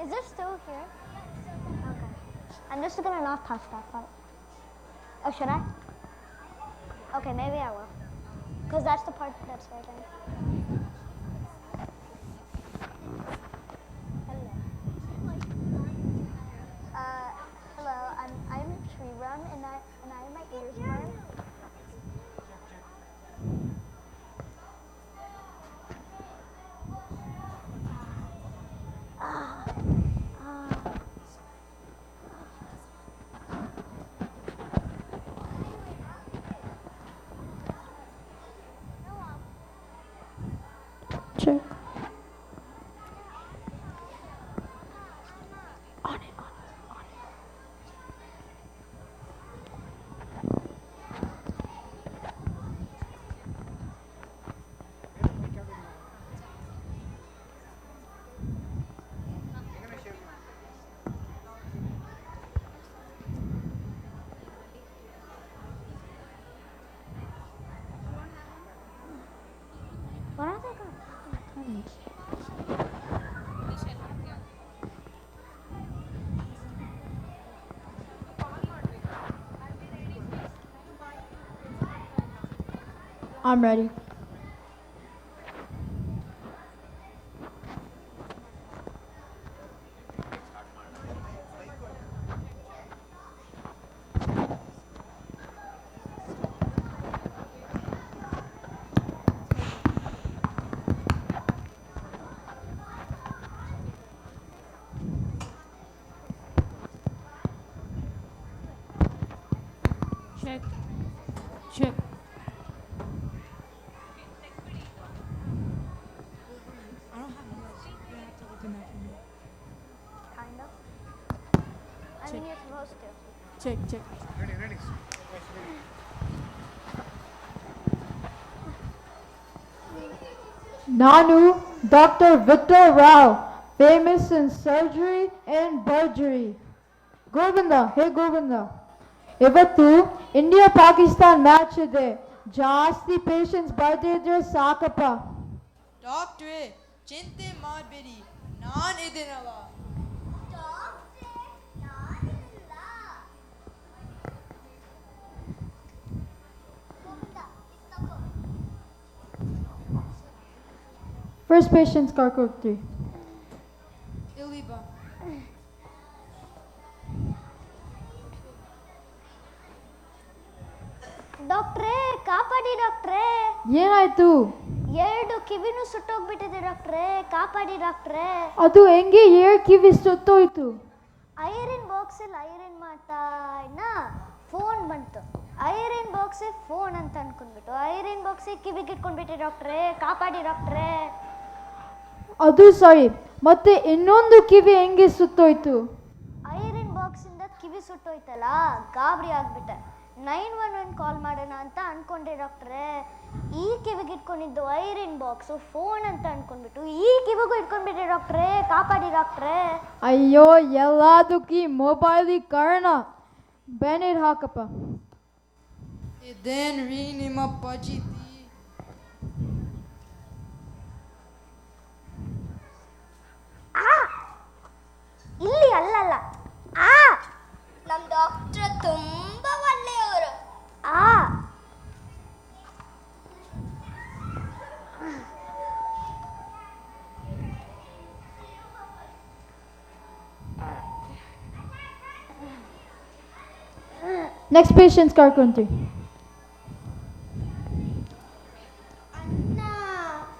Is this still here? Okay. I'm just gonna not touch that part. Oh, should I? Okay, maybe I will. Because that's the part that's right in. Hello. Hello. I'm Shriram and I have my ears burned. Check. I'm ready. Check. Check. Kind of. I mean, you're supposed to. Check, check. Nanu, Dr. Victor Rao, famous in surgery and surgery. Govinda, hey Govinda. ಇವತ್ತು India Pakistan match ಇದೆ. ಜಾಸ್ತಿ patience ಬರ್ದಿದ್ರೆ ಸಾಕಪ್ಪ. ಡಾಕ್ಟ್ರೇ ಚಿಂತೆ ಮಾಡಬೇಡಿ, ನಾನು ಇದ್ದೀನವ. First patient's ಕರ್ಕೊಡ್ತೀವಿ. ಇಲ್ಲಿ ಬಾ. ಡಾಕ್ಟ್ರೇ ಕಾಪಾಡಿ ಡಾಕ್ಟ್ರೇ. ಏನಾಯ್ತು? 2 ಕಿವಿನೂ ಸುಟ್ಟೋಗ್ಬಿಟ್ಟಿದೆ ಡಾಕ್ಟ್ರೇ, ಕಾಪಾಡಿ ಡಾಕ್ಟ್ರೇ. ಅದು ಹೆಂಗೆ 2 ಕಿವಿ ಸುತ್ತೋಯ್ತು? ಐರನ್ ಬಾಕ್ಸಲ್ಲಿ ಐರನ್ ಮಾಡ್ತಾ ಇನ್ನ ಫೋನ್ ಬಂತು. ಐರನ್ ಬಾಕ್ಸೇ ಫೋನ್ ಅಂತ ಅನ್ಕೊಂಡ್ಬಿಟ್ಟು ಐರನ್ ಬಾಕ್ಸೇ ಕಿವಿಗೆ ಇಟ್ಕೊಂಡ್ಬಿಟ್ಟೆ ಡಾಕ್ಟ್ರೇ, ಕಾಪಾಡಿ ಡಾಕ್ಟ್ರೇ. ಅದು ಸರಿ, ಮತ್ತೆ ಇನ್ನೊಂದು ಕಿವಿ ಹೆಂಗೆ ಸುತ್ತೋಯ್ತು? ಐರನ್ ಬಾಕ್ಸಿಂದ ಕಿವಿ ಸುಟ್ಟೋಯ್ತಲ್ಲ, ಗಾಬರಿ ಆಗ್ಬಿಟ್ಟೆ. 911 ಕಾಲ್ ಮಾಡೋಣ ಅಂತ ಅನ್ಕೊಂಡೆ ಡಾಕ್ಟ್ರೇ. ಈ ಕಿವಿಗೆ ಇಟ್ಕೊಂಡಿದ್ದು ಐರನ್ ಬಾಕ್ಸು ಫೋನ್ ಅಂತ ಅನ್ಕೊಂಡ್ಬಿಟ್ಟು ಈ ಕಿವಿಗೂ ಇಟ್ಕೊಂಡ್ಬಿಟ್ಟೆ ಡಾಕ್ಟ್ರೇ, ಕಾಪಾಡಿ ಡಾಕ್ಟ್ರೇ. ಅಯ್ಯೋ, ಎಲ್ಲದಕ್ಕೂ ಮೊಬೈಲಿಗೆ ಕಾರಣ. ಬ್ಯಾನೇಡ್ ಹಾಕಪ್ಪ. ಇದೇನ್ರಿ ನಿಮ್ಮ ಪಜಿತಿ? ಇಲ್ಲಿ ಅಲ್ಲಲ್ಲ, ನಮ್ಮ ಡಾಕ್ಟ್ರ್ ತುಂಬಾ ಒಳ್ಳೆಯವರು. Next patients ಕರ್ಕೊಂತೀವಿ.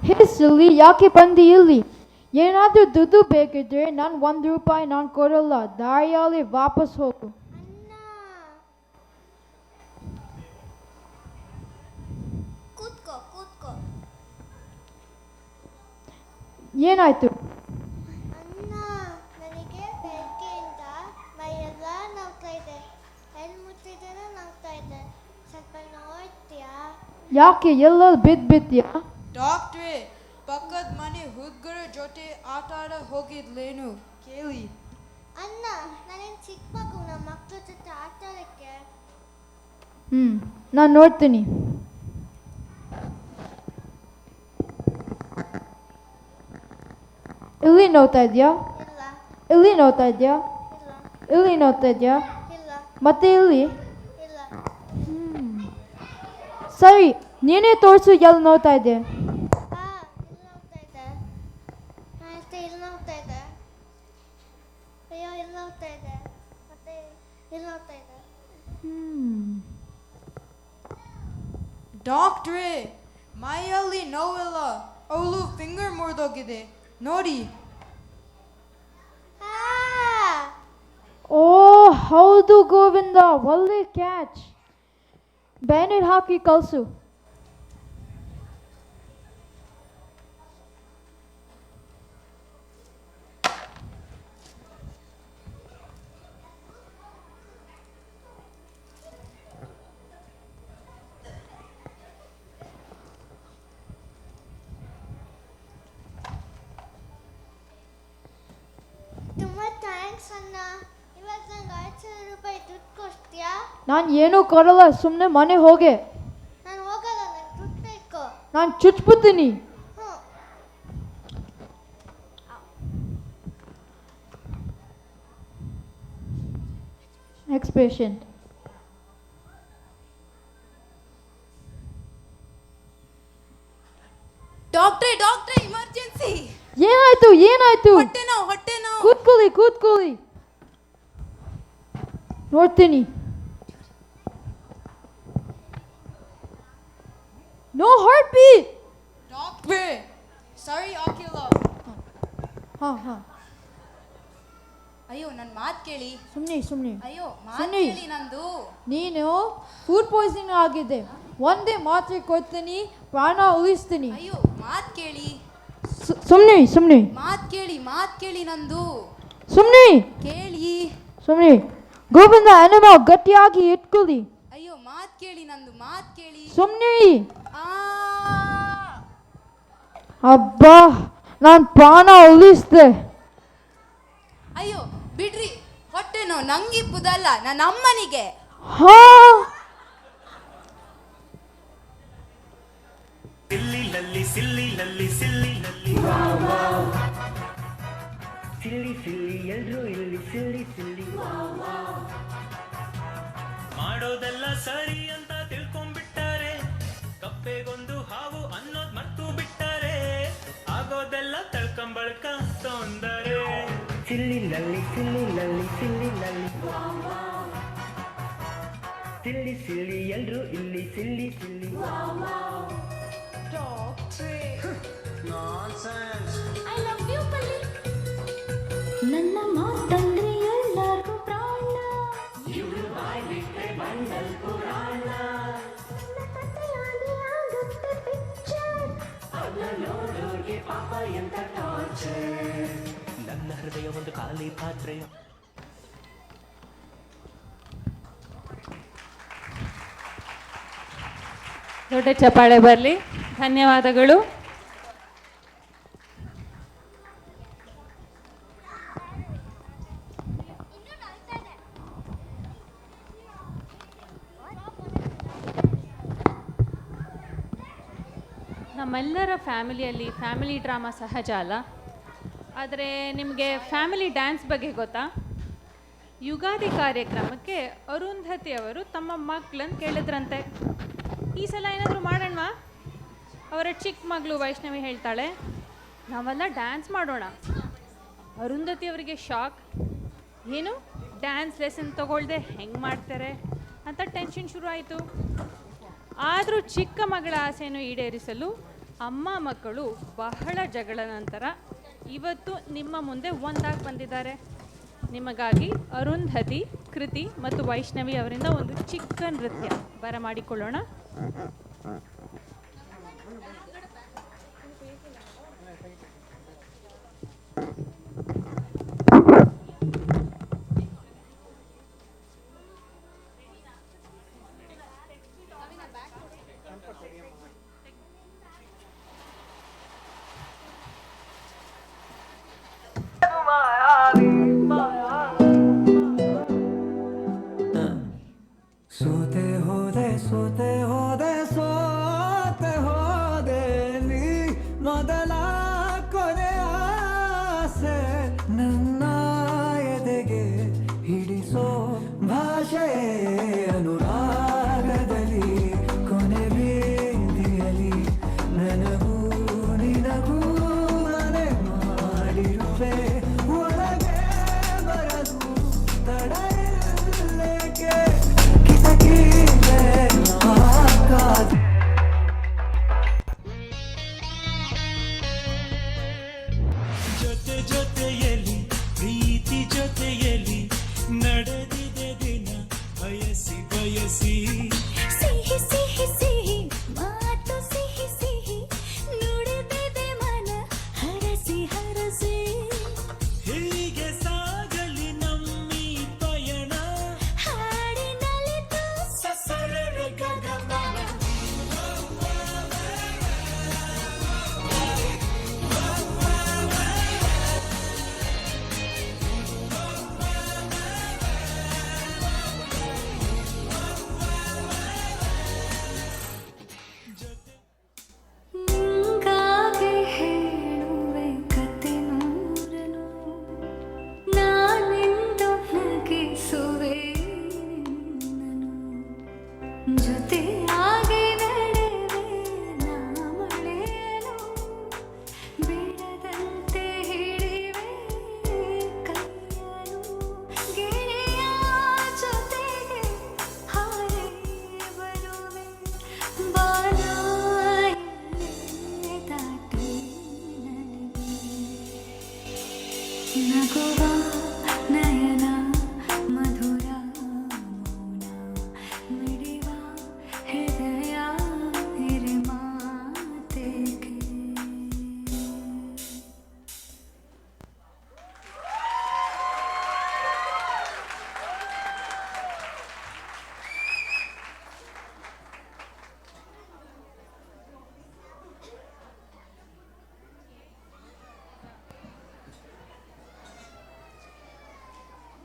ಹೇ ಸಿಲ್ಲಿ, ಯಾಕೆ ಬಂದಿ ಇಲ್ಲಿ? ಏನಾದರೂ ದುಡ್ಡು ಬೇಕಿದ್ರೆ ನಾನು ₹1 ನಾನು ಕೊಡಲ್ಲ. ದಾರಿಯಲ್ಲಿ ವಾಪಸ್ ಹೋಗು. ಕೂತ್ಕೋ ಕೂತ್ಕೋ. ಏನಾಯ್ತು? ಅಣ್ಣ, ನನಗೆ ಬೆಳಗ್ಗೆಯಿಂದ ಮೈಯೆಲ್ಲ ನೋವ್ತಾ ಇದೆ, ಎಲ್ಲಿ ಮುಟ್ಟಿದ್ರೆ ನೋವ್ತಾ ಇದೆ, ಸ್ವಲ್ಪ ನೋಡ್ತೀಯಾ? ಯಾಕೆ ಎಲ್ಲೆಲ್ಲಿ ಬಿದ್ದ್ಯಾ? ಡಾಕ್ಟ್ರೇ, ಪಕ್ಕದ ಮನೆ ಹುಡುಗರ ಜೊತೆ ಆಟ ಆಡ ಹೋಗಿದ್ಲೇನು ಕೇಳಿ. ಅಣ್ಣ, ನಾನೇನು ಚಿಕ್ಕ ಮಗು, ನಮ್ಮ ಮಕ್ಕಳ ಜೊತೆ ಆಟ ಆಡಕ್ಕೆ. ನಾನು ನೋಡ್ತೀನಿ. ಇಲ್ಲಿ ನೋಡ್ತಾ ಇದೆಯಾ? ಇಲ್ಲ ಇಲ್ಲಿ ನೋಡ್ತಾ ಇದೆಯಾ? ಇಲ್ಲ ಇಲ್ಲಿ ನೋಡ್ತಾ ಇದೆಯಾ? ಇಲ್ಲ ಮತ್ತೆ ಇಲ್ಲಿ? ಇಲ್ಲ. ಸರಿ, ನೀನೇ ತೋರಿಸು ಎಲ್ಲಿ ನೋಡ್ತಾ ಇದೆಯಾ? ಇಲ್ಲಿ ನೋಡ್ತಾ ಇದೆ. ಮತ್ತೆ ಇಲ್ಲಿ ನೋಡ್ತಾ ಇದೆ. ಅಯ್ಯೋ, ಇಲ್ಲಿ ನೋಡ್ತಾ ಇದೆ. ಮತ್ತೆ ಇಲ್ಲಿ ನೋಡ್ತಾ ಇದೆ. ಡಾಕ್ಟ್ರೇ, ಮೈಯಲ್ಲಿ ನೋವಿಲ್ಲ, ಅವಳು ಫಿಂಗರ್ ಮುರಿದೋಗಿದೆ ನೋಡಿ. ಓ ಹೌದು ಗೋವಿಂದ, ಒಳ್ಳೆ ಕ್ಯಾಚ್. ಬ್ಯಾನೆಟ್ ಹಾಕಿ ಕಳಿಸು. ತುಂಬಾ ಥ್ಯಾಂಕ್ಸ್ ಅಣ್ಣ. ಇವತ್ತು ನಂಗೆ ₹5,000 ದುಡ್ಡು ಕೊಡ್ತೀಯಾ? ನಾನು ಏನೂ ಕೊಡಲ್ಲ, ಸುಮ್ಮನೆ ಮನೆ ಹೋಗೆ. ನಾನು ಹೋಗಲ್ಲ, ನಂಗೆ ದುಡ್ಡು ಬೇಕು. ನಾನು ಚುಚ್ಬಿಡ್ತೀನಿ. Next patient. ಆಯ್ತು. ಹೊಟ್ಟೆ ನೋವು ಕೂತ್ಕೊಳ್ಳಿ. ನೋಡ್ತೀನಿ. No heartbeat. ಡಾಕ್ಟ್ರೇ ಸರಿ ಆಗಿಲ್ಲ. ಹಾ ಅಯ್ಯೋ ನನ್ನ ಮಾತು ಕೇಳಿ. ಸುಮ್ಮನೆ ಅಯ್ಯೋ ಮಾತು ಕೇಳಿ ನಂದು. ನೀನು ಫುಡ್ ಪಾಯ್ಸನಿಂಗ್ ಆಗಿದೆ. ಒಂದೇ ಮಾತ್ರೆ ಕೊಡ್ತೀನಿ, ಪ್ರಾಣ ಉಳಿಸ್ತೀನಿ. ಅಯ್ಯೋ ಮಾತು ಕೇಳಿ. ಸುಮ್ಮನೆ ಮಾತು ಕೇಳಿ ನಂದು. ಸುಮ್ಮನೆ ಕೇಳಿ. ಗೋವಿಂದ ಅನಿಮಲ್ ಗಟ್ಟಿಯಾಗಿ ಇಟ್ಕೊಳ್ಳಿ. ಅಯ್ಯೋ ಮಾತು ಕೇಳಿ ನಂದು. ಮಾತು ಕೇಳಿ. ಸುಮ್ಮನೆ. ಅಬ್ಬಾ, ನಾನು ಪ್ರಾಣ ಉಳಿಸ್ದೆ. ಅಯ್ಯೋ ಬಿಡ್ರಿ, ಹೊಟ್ಟೆ ನೋವು ನಂಗಿಪ್ಪುದಲ್ಲ, ನನ್ನ ಅಮ್ಮನಿಗೆ. ಹಾ, ಸಿಲ್ಲಿ ಸಿಲ್ಲಿ ಸಿಲ್ಲಿ ಎಲ್ರೂ ಇಲ್ಲಿ ಸಿಲ್ಲಿ ಮಾಡೋದೆಲ್ಲ ಸರಿ ಅಂತ ತಿಳ್ಕೊಂಡ್ಬಿಟ್ಟಾರೆ. ಕಪ್ಪೆಗೊಂದು ಹಾವು ಅನ್ನೋದ್ ಮರ್ತು ಬಿಟ್ಟಾರೆ. ಆಗೋದೆಲ್ಲ ತಳ್ಕೊಂಬಳ್ಕ ತೊಂದರೆ. ಸಿಲ್ಲಿ ಎಲ್ರೂ ಇಲ್ಲಿ ಸಿಲ್ಲಿ ನನ್ನ ಮಾತಂದ್ರೆ ಎಲ್ಲರಿಗೂ ಪ್ರಾಣ. ನನ್ನ ಹೃದಯ ಒಂದು ಖಾಲಿ ಪಾತ್ರೆ. ದೊಡ್ಡ ಚಪ್ಪಾಳೆ ಬರಲಿ. ಧನ್ಯವಾದಗಳು. ನಮ್ಮೆಲ್ಲರ ಫ್ಯಾಮಿಲಿಯಲ್ಲಿ ಫ್ಯಾಮಿಲಿ ಡ್ರಾಮಾ ಸಹಜ ಅಲ್ಲ. ಆದರೆ ನಿಮಗೆ ಫ್ಯಾಮಿಲಿ ಡ್ಯಾನ್ಸ್ ಬಗ್ಗೆ ಗೊತ್ತಾ? ಯುಗಾದಿ ಕಾರ್ಯಕ್ರಮಕ್ಕೆ ಅರುಂಧತಿ ಅವರು ತಮ್ಮ ಮಕ್ಕಳನ್ನು ಕೇಳಿದ್ರಂತೆ, ಈ ಸಲ ಏನಾದರೂ ಮಾಡೋಣವಾ? ಅವರ ಚಿಕ್ಕ ಮಗಳು ವೈಷ್ಣವಿ ಹೇಳ್ತಾಳೆ, ನಾವೆಲ್ಲ ಡ್ಯಾನ್ಸ್ ಮಾಡೋಣ. ಅರುಂಧತಿ ಅವರಿಗೆ ಶಾಕ್. ಏನು ಡ್ಯಾನ್ಸ್ ಲೆಸನ್ ತೊಗೊಳ್ದೆ ಹೆಂಗೆ ಮಾಡ್ತಾರೆ ಅಂತ ಟೆನ್ಷನ್ ಶುರು ಆಯಿತು. ಆದರೂ ಚಿಕ್ಕ ಮಗಳ ಆಸೆಯನ್ನು ಈಡೇರಿಸಲು ಅಮ್ಮ ಮಕ್ಕಳು ಬಹಳ ಜಗಳ ನಂತರ ಇವತ್ತು ನಿಮ್ಮ ಮುಂದೆ ಒಂದಾಗಿ ಬಂದಿದ್ದಾರೆ. ನಿಮಗಾಗಿ ಅರುಂಧತಿ, ಕೃತಿ ಮತ್ತು ವೈಷ್ಣವಿ ಅವರಿಂದ ಒಂದು ಚಿಕ್ಕ ನೃತ್ಯ ಬರಮಾಡಿಕೊಳ್ಳೋಣ. ಸೋತೆ ಹೋದೆ ನೀ ಮೊದಲ ಕೊನೆ ಆಸೆ. ನನ್ನ ಎದೆಗೆ ಹಿಡಿಸೋ ಭಾಷೆ ಅನುರಾಗದಲ್ಲಿ ಕೊನೆ ಬೀದಿಯಲ್ಲಿ ನನಗೂ ನಿನಗೂ ಮನೆ ಮಾಡಿರುವೆ. ಒಳಗೆ ಬರದು ತಡೆಯಲೇಕೆ ಜೊತೆಯಲಿ ಪ್ರೀತಿ ಜೊತೆಯಲಿ ನಡೆದಿದೆ ದಿನ ಬಯಸಿ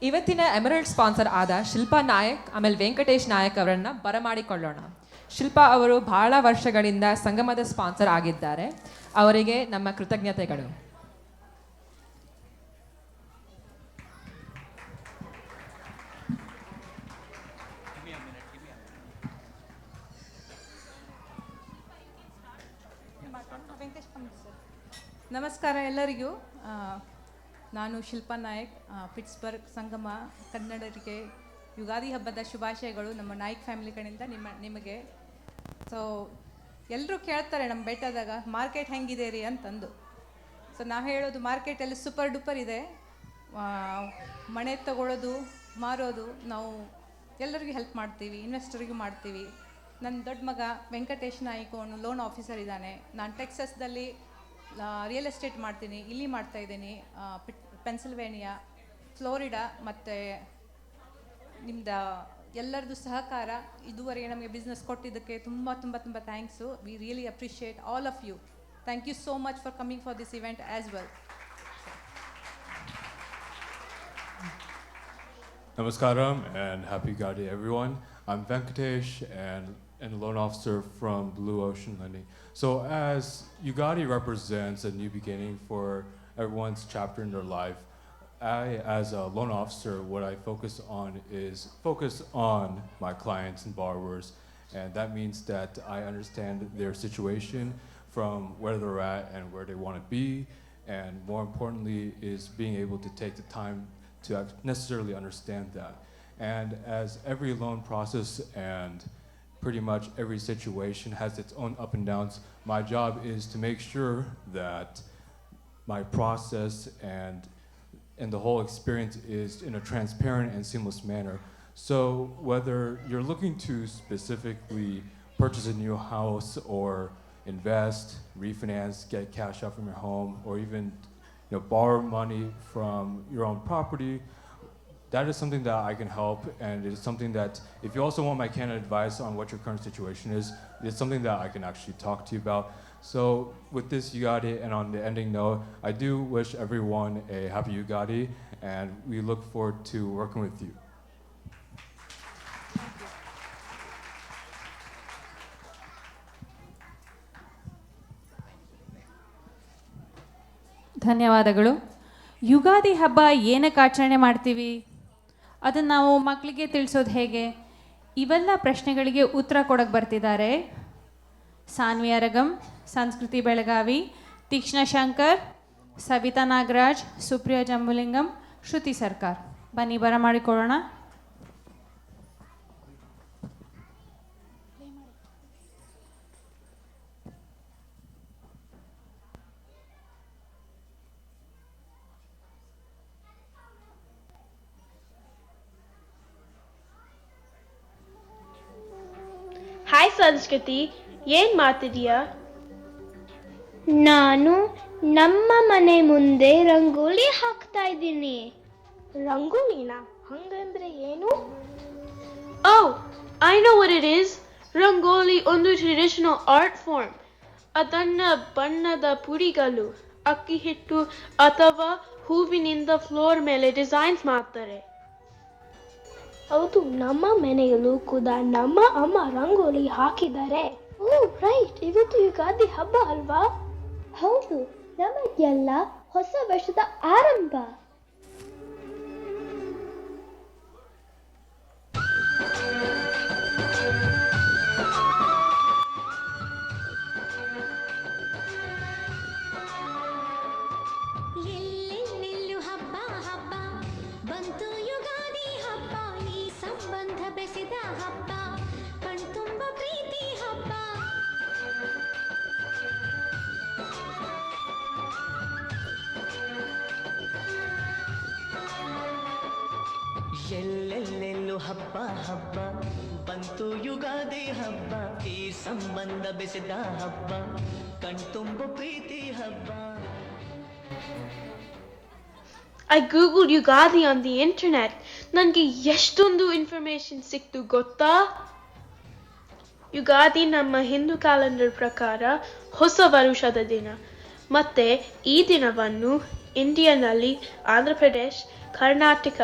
ಇವತ್ತಿನ ಎಮರಲ್ಡ್ ಸ್ಪಾನ್ಸರ್ ಆದ ಶಿಲ್ಪಾ ನಾಯಕ್ ಆಮೇಲೆ ವೆಂಕಟೇಶ್ ನಾಯಕ್ ಅವರನ್ನು ಬರಮಾಡಿಕೊಳ್ಳೋಣ. ಶಿಲ್ಪಾ ಅವರು ಬಹಳ ವರ್ಷಗಳಿಂದ ಸಂಗಮದ ಸ್ಪಾನ್ಸರ್ ಆಗಿದ್ದಾರೆ. ಅವರಿಗೆ ನಮ್ಮ ಕೃತಜ್ಞತೆಗಳು. ನಮಸ್ಕಾರ ಎಲ್ಲರಿಗೂ. ನಾನು ಶಿಲ್ಪಾ ನಾಯಕ್, ಪಿಟ್ಸ್ಬರ್ಗ್ ಸಂಗಮ ಕನ್ನಡರಿಗೆ ಯುಗಾದಿ ಹಬ್ಬದ ಶುಭಾಶಯಗಳು ನಮ್ಮ ನಾಯಕ್ ಫ್ಯಾಮಿಲಿ ಕಡೆಯಿಂದ ನಿಮಗೆ. ಸೊ ಎಲ್ಲರೂ ಕೇಳ್ತಾರೆ ನಮ್ಮ ಬೆಟ್ಟದಾಗ ಮಾರ್ಕೆಟ್ ಹೆಂಗಿದೆ ರೀ ಅಂತಂದು. ಸೊ ನಾವು ಹೇಳೋದು ಮಾರ್ಕೆಟಲ್ಲಿ ಸೂಪರ್ ಡೂಪರ್ ಇದೆ. ಮನೆ ತಗೊಳ್ಳೋದು ಮಾರೋದು ನಾವು ಎಲ್ಲರಿಗೂ ಹೆಲ್ಪ್ ಮಾಡ್ತೀವಿ, ಇನ್ವೆಸ್ಟರಿಗೂ ಮಾಡ್ತೀವಿ. ನನ್ನ ದೊಡ್ಡ ಮಗ ವೆಂಕಟೇಶ್ ನಾಯ್ಕ ಅವನು ಲೋನ್ ಆಫೀಸರ್ ಇದ್ದಾನೆ. ನಾನು ಟೆಕ್ಸಸ್ದಲ್ಲಿ ರಿಯಲ್ ಎಸ್ಟೇಟ್ ಮಾಡ್ತೀನಿ, ಇಲ್ಲಿ ಮಾಡ್ತಾಯಿದ್ದೀನಿ. ಪೆನ್ಸಿಲ್ವೇನಿಯಾ, ಫ್ಲೋರಿಡಾ ಮತ್ತು ನಿಮ್ಮದು ಎಲ್ಲರದ್ದು ಸಹಕಾರ ಇದುವರೆಗೆ ನಮಗೆ ಬಿಸ್ನೆಸ್ ಕೊಟ್ಟಿದ್ದಕ್ಕೆ ತುಂಬ ತುಂಬ ತುಂಬ thanks. We really appreciate all of you. Thank you so much for coming for this event as well. Namaskaram and happy Gadi everyone. I'm Venkatesh and a loan officer from Blue Ocean Lending. So as Ugadi represents a new beginning for everyone's chapter in their life, I as a loan officer, what I focus on my clients and borrowers, and that means that I understand their situation from where they're at and where they want to be, and more importantly is being able to take the time to necessarily understand that. And as every loan process and pretty much every situation has its own up and downs, my job is to make sure that my process and the whole experience is in a transparent and seamless manner. So whether you're looking to specifically purchase a new house or invest, refinance, get cash out from your home, or even borrow money from your own property, that is something that I can help, and it's something that if you also want my candid advice on what your current situation is, it's something that I can actually talk to you about. So with this Ugadi, and on the ending note, I do wish everyone a happy Ugadi, and we look forward to working with you. ಧನ್ಯವಾದಗಳು. ಯುಗಾದಿ ಹಬ್ಬ ಏನಕ್ಕೆ ಆಚರಣೆ ಮಾಡ್ತೀವಿ, ಅದನ್ನು ನಾವು ಮಕ್ಕಳಿಗೆ ತಿಳಿಸೋದು ಹೇಗೆ, ಇವೆಲ್ಲ ಪ್ರಶ್ನೆಗಳಿಗೆ ಉತ್ತರ ಕೊಡೋಕ್ಕೆ ಬರ್ತಿದ್ದಾರೆ ಸಾನ್ವಿ ಅರಗಮ್, ಸಂಸ್ಕೃತಿ ಬೆಳಗಾವಿ, ತೀಕ್ಷ್ಣ ಶಂಕರ್, ಸವಿತಾ ನಾಗರಾಜ್, ಸುಪ್ರಿಯಾ ಜಂಬುಲಿಂಗಂ, ಶ್ರುತಿ ಸರ್ಕಾರ್. ಬನ್ನಿ ಬರಮಾಡಿಕೊಳ್ಳೋಣ. ಹಾಯ್ ಸಂಸ್ಕೃತಿ, ಏನ್ ಮಾಡ್ತಿದೀಯಾ? ನಾನು ನಮ್ಮ ಮನೆ ಮುಂದೆ ರಂಗೋಲಿ ಹಾಕ್ತಾ ಇದ್ದೀನಿ. ರಂಗೋಲಿನ? ಹಂಗಂದ್ರೆ ಏನು? Oh, I know what it is. Rangoli ಒಂದು ಟ್ರೆಡಿಷನಲ್ ಆರ್ಟ್ ಫಾರ್ಮ್. ಅದನ್ನ ಬಣ್ಣದ ಪುಡಿಗಳು, ಅಕ್ಕಿ ಹಿಟ್ಟು ಅಥವಾ ಹೂವಿನಿಂದ ಫ್ಲೋರ್ ಮೇಲೆ ಡಿಸೈನ್ಸ್ ಮಾಡ್ತಾರೆ. ಹೌದು, ನಮ್ಮ ಮನೆಯಲ್ಲೂ ಕೂಡ ನಮ್ಮ ಅಮ್ಮ ರಂಗೋಲಿ ಹಾಕಿದ್ದಾರೆ. ಓ ರೈಟ್, ಇವತ್ತು ಯುಗಾದಿ ಹಬ್ಬ ಅಲ್ವಾ? ಹೌದು, ನಮಗೆಲ್ಲ ಹೊಸ ವರ್ಷದ ಆರಂಭ. ಎಲ್ಲೆಲ್ಲೆಲ್ಲೂ ಹಬ್ಬ ಹಬ್ಬ ಬಂತು ಯುಗಾದಿ ಹಬ್ಬ, ಈ ಸಂಬಂಧ ಬೆಸೆದ ಹಬ್ಬ, ಕಣ್ತುಂಬ ಪ್ರೀತಿ ಹಬ್ಬ. ಎಲ್ಲೆಲ್ಲೆಲ್ಲೂ ಹಬ್ಬ ಹಬ್ಬ ಬಂತು ಯುಗಾದಿ ಹಬ್ಬ, ಈ ಸಂಬಂಧ ಬೆಸೆದ ಹಬ್ಬ, ಕಣ್ತುಂಬ ಪ್ರೀತಿ ಹಬ್ಬ. I googled Ugadi on the internet. ನನಗೆ ಎಷ್ಟೊಂದು ಇನ್ಫಾರ್ಮೇಶನ್ ಸಿಕ್ತು ಗೊತ್ತಾ? ಯುಗಾದಿ ನಮ್ಮ ಹಿಂದೂ ಕ್ಯಾಲೆಂಡರ್ ಪ್ರಕಾರ ಹೊಸ ವರುಷದ ದಿನ. ಮತ್ತೆ ಈ ದಿನವನ್ನು ಇಂಡಿಯಾನಲ್ಲಿ ಆಂಧ್ರ ಪ್ರದೇಶ್, ಕರ್ನಾಟಕ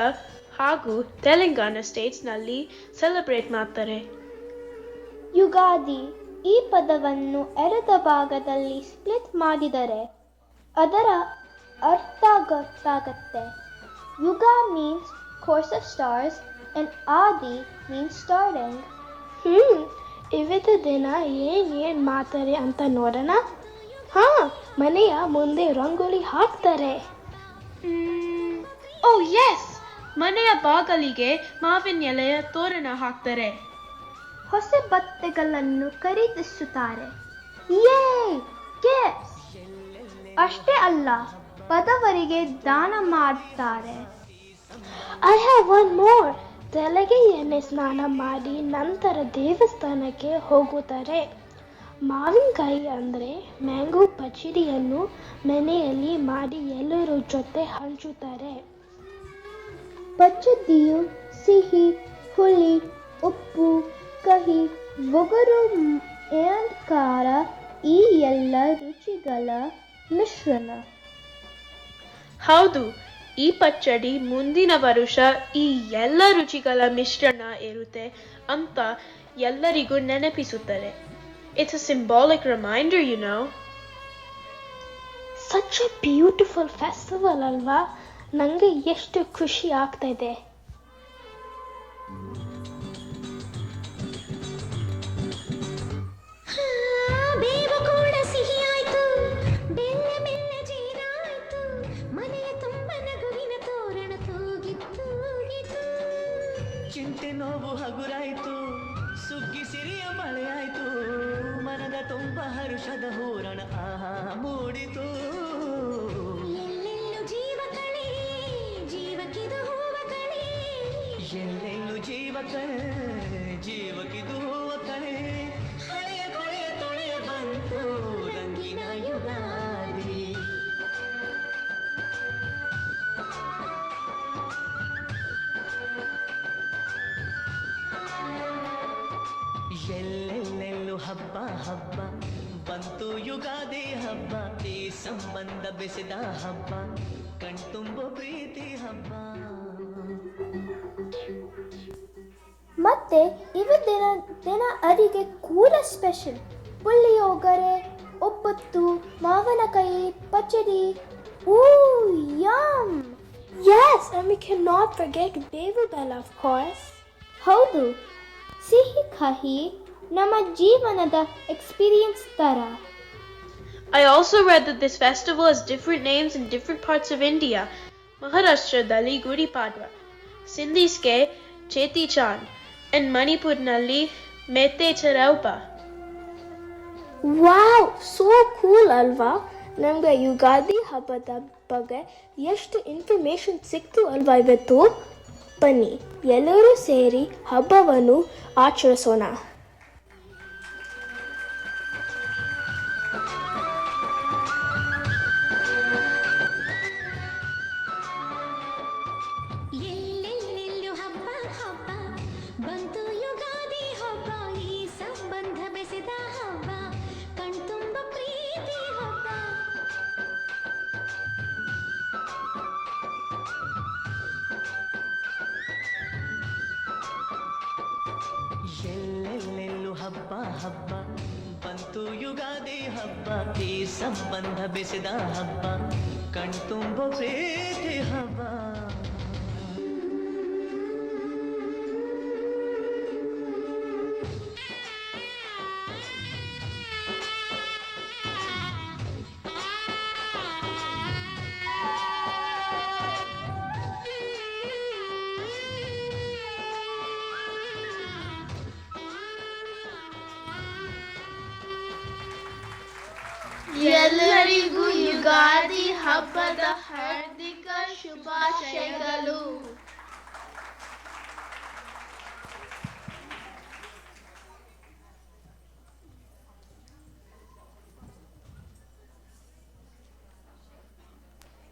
ಹಾಗೂ ತೆಲಂಗಾಣ ಸ್ಟೇಟ್ಸ್ನಲ್ಲಿ ಸೆಲೆಬ್ರೇಟ್ ಮಾಡ್ತಾರೆ. ಯುಗಾದಿ ಈ ಪದವನ್ನು ಎರದ ಭಾಗದಲ್ಲಿ ಸ್ಪ್ಲಿಟ್ ಮಾಡಿದರೆ ಅದರ ಅರ್ಥ ಗೊತ್ತಾಗತ್ತೆ. ಯುಗ means course of stars and Adi means starting. ಇವತ್ತು ದಿನ ಏನ್ ಮಾಡ್ತಾರೆ ಅಂತ ನೋಡೋಣ. ಮನೆಯ ಮುಂದೆ ರಂಗೋಲಿ ಹಾಕ್ತಾರೆ. ಓ ಎಸ್, ಮನೆಯ ಬಾಗಿಲಿಗೆ ಮಾವಿನ ಎಲೆಯ ತೋರಣ ಹಾಕ್ತಾರೆ. ಹೊಸ ಬಟ್ಟೆಗಳನ್ನು ಖರೀದಿಸುತ್ತಾರೆ. ಅಷ್ಟೇ ಅಲ್ಲ, ಬಡವರಿಗೆ ದಾನ ಮಾಡ್ತಾರೆ. I have one more. ತಲೆಗೆ ಎಣ್ಣೆ ಸ್ನಾನ ಮಾಡಿ ನಂತರ ದೇವಸ್ಥಾನಕ್ಕೆ ಹೋಗುತ್ತಾರೆ. ಮಾವಿನಕಾಯಿ ಅಂದರೆ ಮ್ಯಾಂಗೋ ಪಚಡಿಯನ್ನು ಮನೆಯಲ್ಲಿ ಮಾಡಿ ಎಲ್ಲರ ಜೊತೆ ಹಂಚುತ್ತಾರೆ. ಪಚಡಿಯು ಸಿಹಿ, ಹುಳಿ, ಉಪ್ಪು, ಕಹಿ, ಒಗರು and ಖಾರ ಈ ಎಲ್ಲ ರುಚಿಗಳ ಮಿಶ್ರಣ. ಹೌದು, ಈ ಪಚ್ಚಡಿ ಮುಂದಿನ ವರ್ಷ ಈ ಎಲ್ಲ ರುಚಿಗಳ ಮಿಶ್ರಣ ಇರುತ್ತೆ ಅಂತ ಎಲ್ಲರಿಗೂ ನೆನಪಿಸುತ್ತದೆ. It's a symbolic reminder, you know. Such a beautiful festival ಅಲ್ವಾ? ನಂಗೆ ಎಷ್ಟು ಖುಷಿ ಆಗ್ತಾ ಇದೆ. ಬೇವು ಕೂಡ ಸಿಹಿಯಾಯ್ತು, ಬೆಲ್ಲ ಬೆಲ್ಲ ಜೇನಾಯ್ತು, ಮನೆಯ ತುಂಬ ನಗುವಿನ ತೋರಣ ತೂಗಿತ್ತು. ಚಿಂತೆ ನೋವು ಹಗುರಾಯ್ತು, ಸುಗ್ಗಿ ಸಿರಿಯ ಮಳೆಯಾಯ್ತು, ಮನದ ತುಂಬ ಹರುಷದ ಹೂರಣ ಮೂಡಿತು. ಎಲ್ಲೆಲ್ಲೂ ಜೀವ ಕಳೆ, ಜೀವಕ್ಕಿದು ಹೂವ ಕಳೆ, ಎಲ್ಲೆಲ್ಲೂ ಜೀವ ಕಳೆ, ಜೀವಕ್ಕಿದು ಹೂವ ಕಳೆ. ಹಳೆಯ ಕೊಳೆಯ ತೊಳೆಯ ಬಂತು ರಂಗಿನ ಯುಗಾದಿ. ಎಲ್ಲೆಲ್ಲೆಲ್ಲೂ ಹಬ್ಬ ಹಬ್ಬ ಬಂತು ಯುಗಾದಿ ಹಬ್ಬ, ಈ ಸಂಬಂಧ ಬೆಸೆದ ಹಬ್ಬ, ಕಣ್ತುಂಬೋ ಪ್ರೀತಿ ಹಬ್ಬ. ಮತ್ತೆ ದಿನ ಅಡಿಗೆ ಕೂಡ ಸ್ಪೆಷಲ್. ಪುಳಿಯೋಗರೆ, ಒಬ್ಬಟ್ಟು, ಮಾವಿನಕಾಯಿ ಪಚಡಿ. M! Yes, and we cannot forget ಬೇವು ಬೆಲ್ಲ, of course. ಹೌದು, ಸಿಹಿ ಕಹಿ ನಮ್ಮ ಜೀವನದ ಎಕ್ಸ್ಪೀರಿಯನ್ಸ್ ತರ. I also read that this festival has different names in different parts of India. Maharashtra-dalli Gudi Padwa, Sindhiske Cheti Chand, and Manipur-nalli Mete Charaupa. Wow, so cool ಅಲ್ವಾ? ನಮಗೆ ಯುಗಾದಿ ಹಬ್ಬದ ಬಗ್ಗೆ ಎಷ್ಟು ಇನ್ಫಾರ್ಮೇಷನ್ ಸಿಕ್ತು ಅಲ್ವಾ ಇವತ್ತು? ಬನ್ನಿ ಎಲ್ಲರೂ ಸೇರಿ ಹಬ್ಬವನ್ನು ಆಚರಿಸೋಣ. ಎಲ್ಲೆಲ್ಲೆಲ್ಲೂ ಹಬ್ಬ ಹಬ್ಬ ಬಂತು ಯುಗಾದಿ ಹಬ್ಬ, ಈ ಸಂಬಂಧ ಬೆಸೆದ ಹಬ್ಬ, ಕಣ್ತುಂಬ ಪ್ರೀತಿ ಹಬ್ಬ. ಎಲ್ಲೆಲ್ಲೆಲ್ಲೂ ಹಬ್ಬ ಹಬ್ಬ ಬಂತು ಯುಗಾದಿ ಹಬ್ಬ, ಈ ಸಂಬಂಧ ಬೆಸೆದ ಹಬ್ಬ, ಕಣ್ತುಂಬೋ ಪ್ರೀತಿ ಹಬ್ಬ. ಎಲ್ಲರಿಗೂ ಯುಗಾದಿ ಹಬ್ಬದ ಹಾರ್ದಿಕ ಶುಭಾಶಯಗಳು.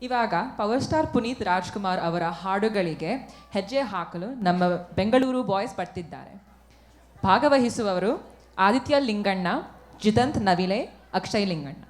ಇವಾಗ ಪವರ್ ಸ್ಟಾರ್ ಪುನೀತ್ ರಾಜ್ಕುಮಾರ್ ಅವರ ಹಾಡುಗಳಿಗೆ ಹೆಜ್ಜೆ ಹಾಕಲು ನಮ್ಮ ಬೆಂಗಳೂರು ಬಾಯ್ಸ್ ಬರ್ತಿದ್ದಾರೆ. ಭಾಗವಹಿಸುವವರು ಆದಿತ್ಯ ಲಿಂಗಣ್ಣ, ಜಿದಂತ್ ನವಿಲೆ, ಅಕ್ಷಯ್ ಲಿಂಗಣ್ಣ.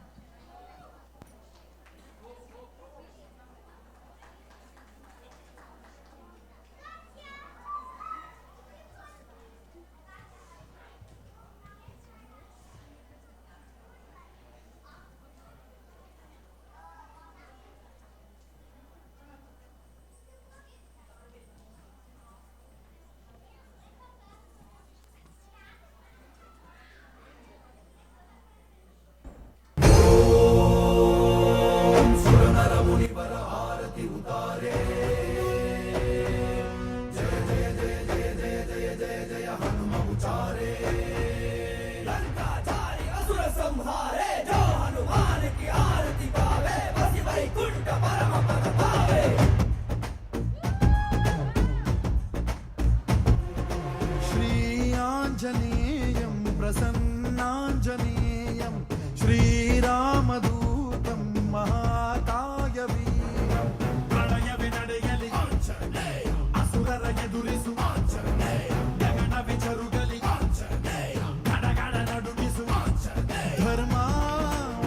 आञ्जनेयं प्रसन्नाञ्जनेयं श्रीरामदूतं महाकायवीरं प्रणयवि ನಡೆಯಲಿ ಆಂಜನೇಯ ಅಸುರರ ಎದುರಿಸು ಆಂಜನೇಯ ಗಗನವಿ ಜರುಗಲಿ ಆಂಜನೇಯ ಗಡಗಡ ನಡುಗಿಸು ಆಂಜನೇಯ ಧರ್ಮ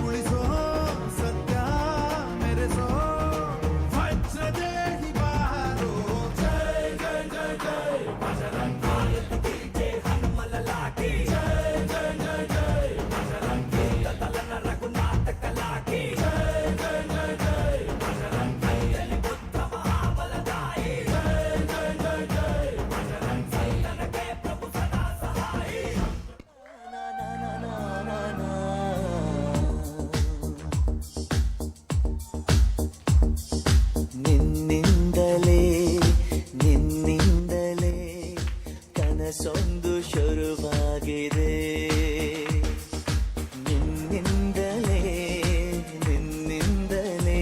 ಉಳಿಸೋ ಸತ್ಯ ಮೆರೆಸೋ ವಜ್ರದೇಹಿ ಬಾರೋ ಜೈ ಜೈ ಜೈ ಜೈ ಬಜರಂಗಿ ಜೈ ಹನುಮಲ ಲಾಕಿ ಜೈ ಜೈ ಜೈ ಜೈ ಬಜರಂಗಿ ತಲನ ರಘುನಾಥ ಕಲಾಕಿ ಜೈ ಜೈ ಜೈ ಜೈ ಬಜರಂಗಿ ಎಲಿ ಬುದ್ಧ ಮಹಾಬಲದಾಯಿ ಜೈ ಜೈ ಜೈ ಜೈ ಬಜರಂಗಿ ನನಗೆ ಪ್ರಭು ಸದಾ ಸಹಾಯಿ ನಿನ್ನಿಂದಲೇ ನಿನ್ನಿಂದಲೇ ಕನಸೊಂದು ಶುರುವಾಗಿದೆ ನಿನ್ನಿಂದಲೇ ನಿನ್ನಿಂದಲೇ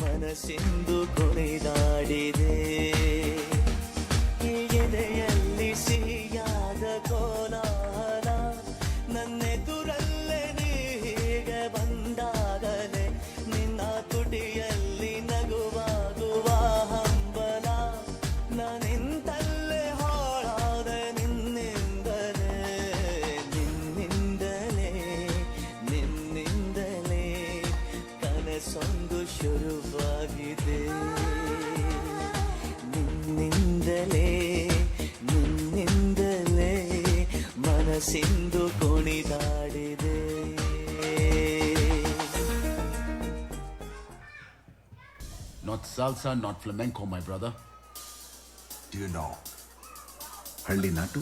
ಮನಸ್ಸಿಂದು ಕುಣಿದಾಡಿದೆ ಈ ಎದೆಯಲ್ಲಿ ಸಿಹಿಯಾದ ಕೋಲಾಹಲ ನನ್ನೆದುರಲ್ಲೇ ನೀ ಹೀಗೆ ಬಂದಾಗಲೇ ನಿನ್ನ ತುಟಿಯಲ್ಲಿ ನಗುವಾಗುವ ಹಂಬಲ ನಾನಿಂತಲ್ಲೇ ಹಾಳಾದೆ ನಿನ್ನಿಂದಲೇ ನಿನ್ನಿಂದಲೇ ನಿನ್ನಿಂದಲೇ ಕನಸೊಂದು ಶುರುವಾಗಿದೆ ನಿನ್ನಿಂದಲೇ ನಿನ್ನಿಂದಲೇ ಮನಸ್ಸಿಂದು ಕುಣಿದಾಡಿದೆ Not salsa, not flamenco, my brother. Do you know Halli Natu?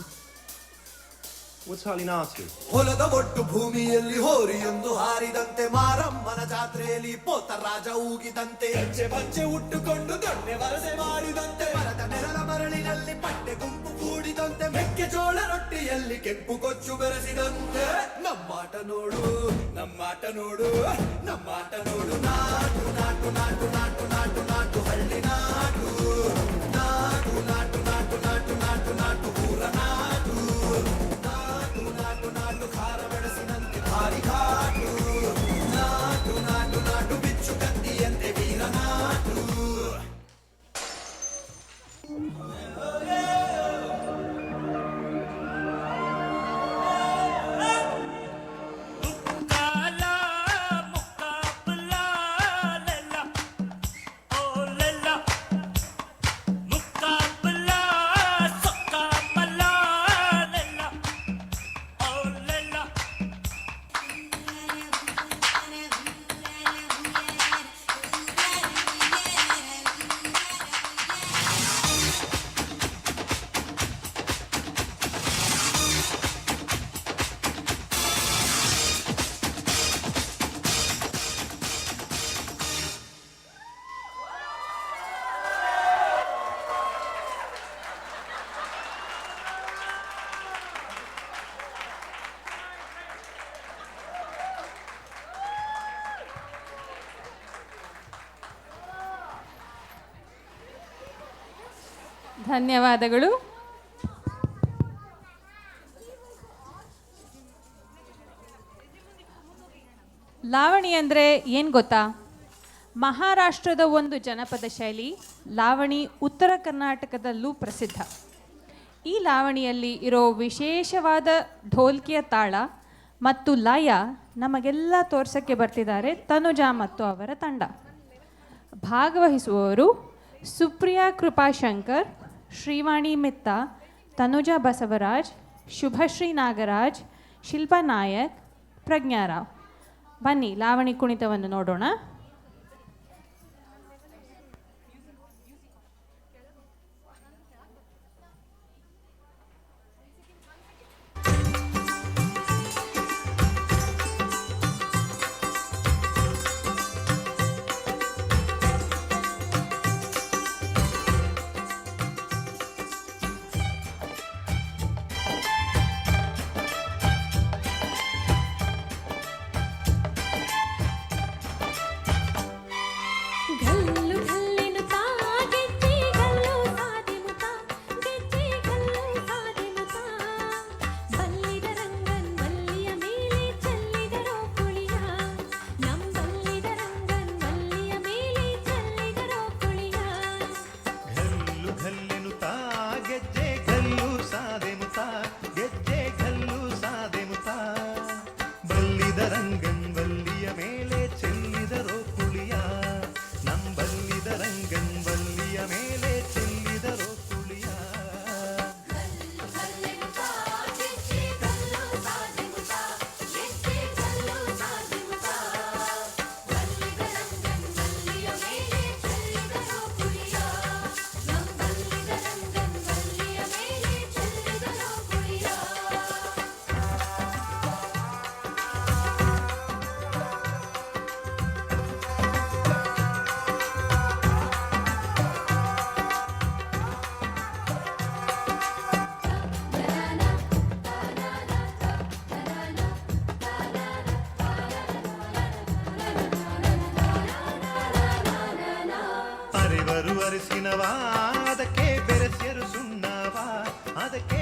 What's Halli Natu? ಹೊಲದ ಒಟ್ಟು ಭೂಮಿಯಲ್ಲಿ ಹೋರಿಯೊಂದು ಹಾರಿದಂತೆ ಮಾರಮ್ಮನ ಜಾತ್ರೆಯಲ್ಲಿ ಪೋತ ರಾಜ ಊಗಿದಂತೆ ಹೆಜ್ಜೆ ಪಂಚೆ ಉಟ್ಟುಕೊಂಡು ದೊಣ್ಣೆ ವರಸೆ ಮಾಡಿದಂತೆ ಮರದ ನೆರಳ ಮರಳಿನಲ್ಲಿ ಪಟ್ಟೆ ಗುಂಪು ಕೂಡಿದಂತೆ ಮೆಕ್ಕೆಜೋಳ ರೊಟ್ಟಿಯಲ್ಲಿ ಕೆಂಪು ಕೊಚ್ಚು ಬೆರೆಸಿದಂತೆ ನಮ್ಮಾಟ ನೋಡು ನಮ್ಮಾಟ ನೋಡು ನಮ್ಮಾಟ ನೋಡು ನಾಟು ನಾಟು ನಾಟು ನಾಟು ನಾಟು ನಾಟು ಹಳ್ಳಿ ನಾಟು ನಾಟು ನಾಟು ನಾಟು ನಾಟು ನಾಟು ನಾಟು ಊರ ನಾಟು ನಾಟು ನಾಟು ನಾಟು ಖಾರ ಬೆಳೆಸಿದಂತೆ ಭಾರಿ ಘಾಟು ನಾಟು ನಾಟು ನಾಟು ಬಿಚ್ಚು ಕತ್ತಿಯಂತೆ ವೀರ ನಾಟು ಧನ್ಯವಾದಗಳು. ಲಾವಣಿ ಅಂದರೆ ಏನು ಗೊತ್ತಾ? ಮಹಾರಾಷ್ಟ್ರದ ಒಂದು ಜನಪದ ಶೈಲಿ. ಲಾವಣಿ ಉತ್ತರ ಕರ್ನಾಟಕದಲ್ಲೂ ಪ್ರಸಿದ್ಧ. ಈ ಲಾವಣಿಯಲ್ಲಿ ಇರೋ ವಿಶೇಷವಾದ ಢೋಲ್ಕಿಯ ತಾಳ ಮತ್ತು ಲಯ ನಮಗೆಲ್ಲ ತೋರ್ಸೋಕ್ಕೆ ಬರ್ತಿದ್ದಾರೆ ತನುಜಾ ಮತ್ತು ಅವರ ತಂಡ. ಭಾಗವಹಿಸುವವರು ಸುಪ್ರಿಯಾ ಕೃಪಾಶಂಕರ್, ಶ್ರೀವಾಣಿ ಮಿತ್ತ, ತನುಜಾ ಬಸವರಾಜ್, ಶುಭಶ್ರೀ ನಾಗರಾಜ್, ಶಿಲ್ಪಾ ನಾಯಕ್, ಪ್ರಜ್ಞಾರಾವ್. ಬನ್ನಿ ಲಾವಣಿ ಕುಣಿತವನ್ನು ನೋಡೋಣ. ಬಣ್ಣವ ಅದಕ್ಕೆ ಬೆರೆಸ್ಯರು ಸುಣ್ಣವ ಅದಕ್ಕೆ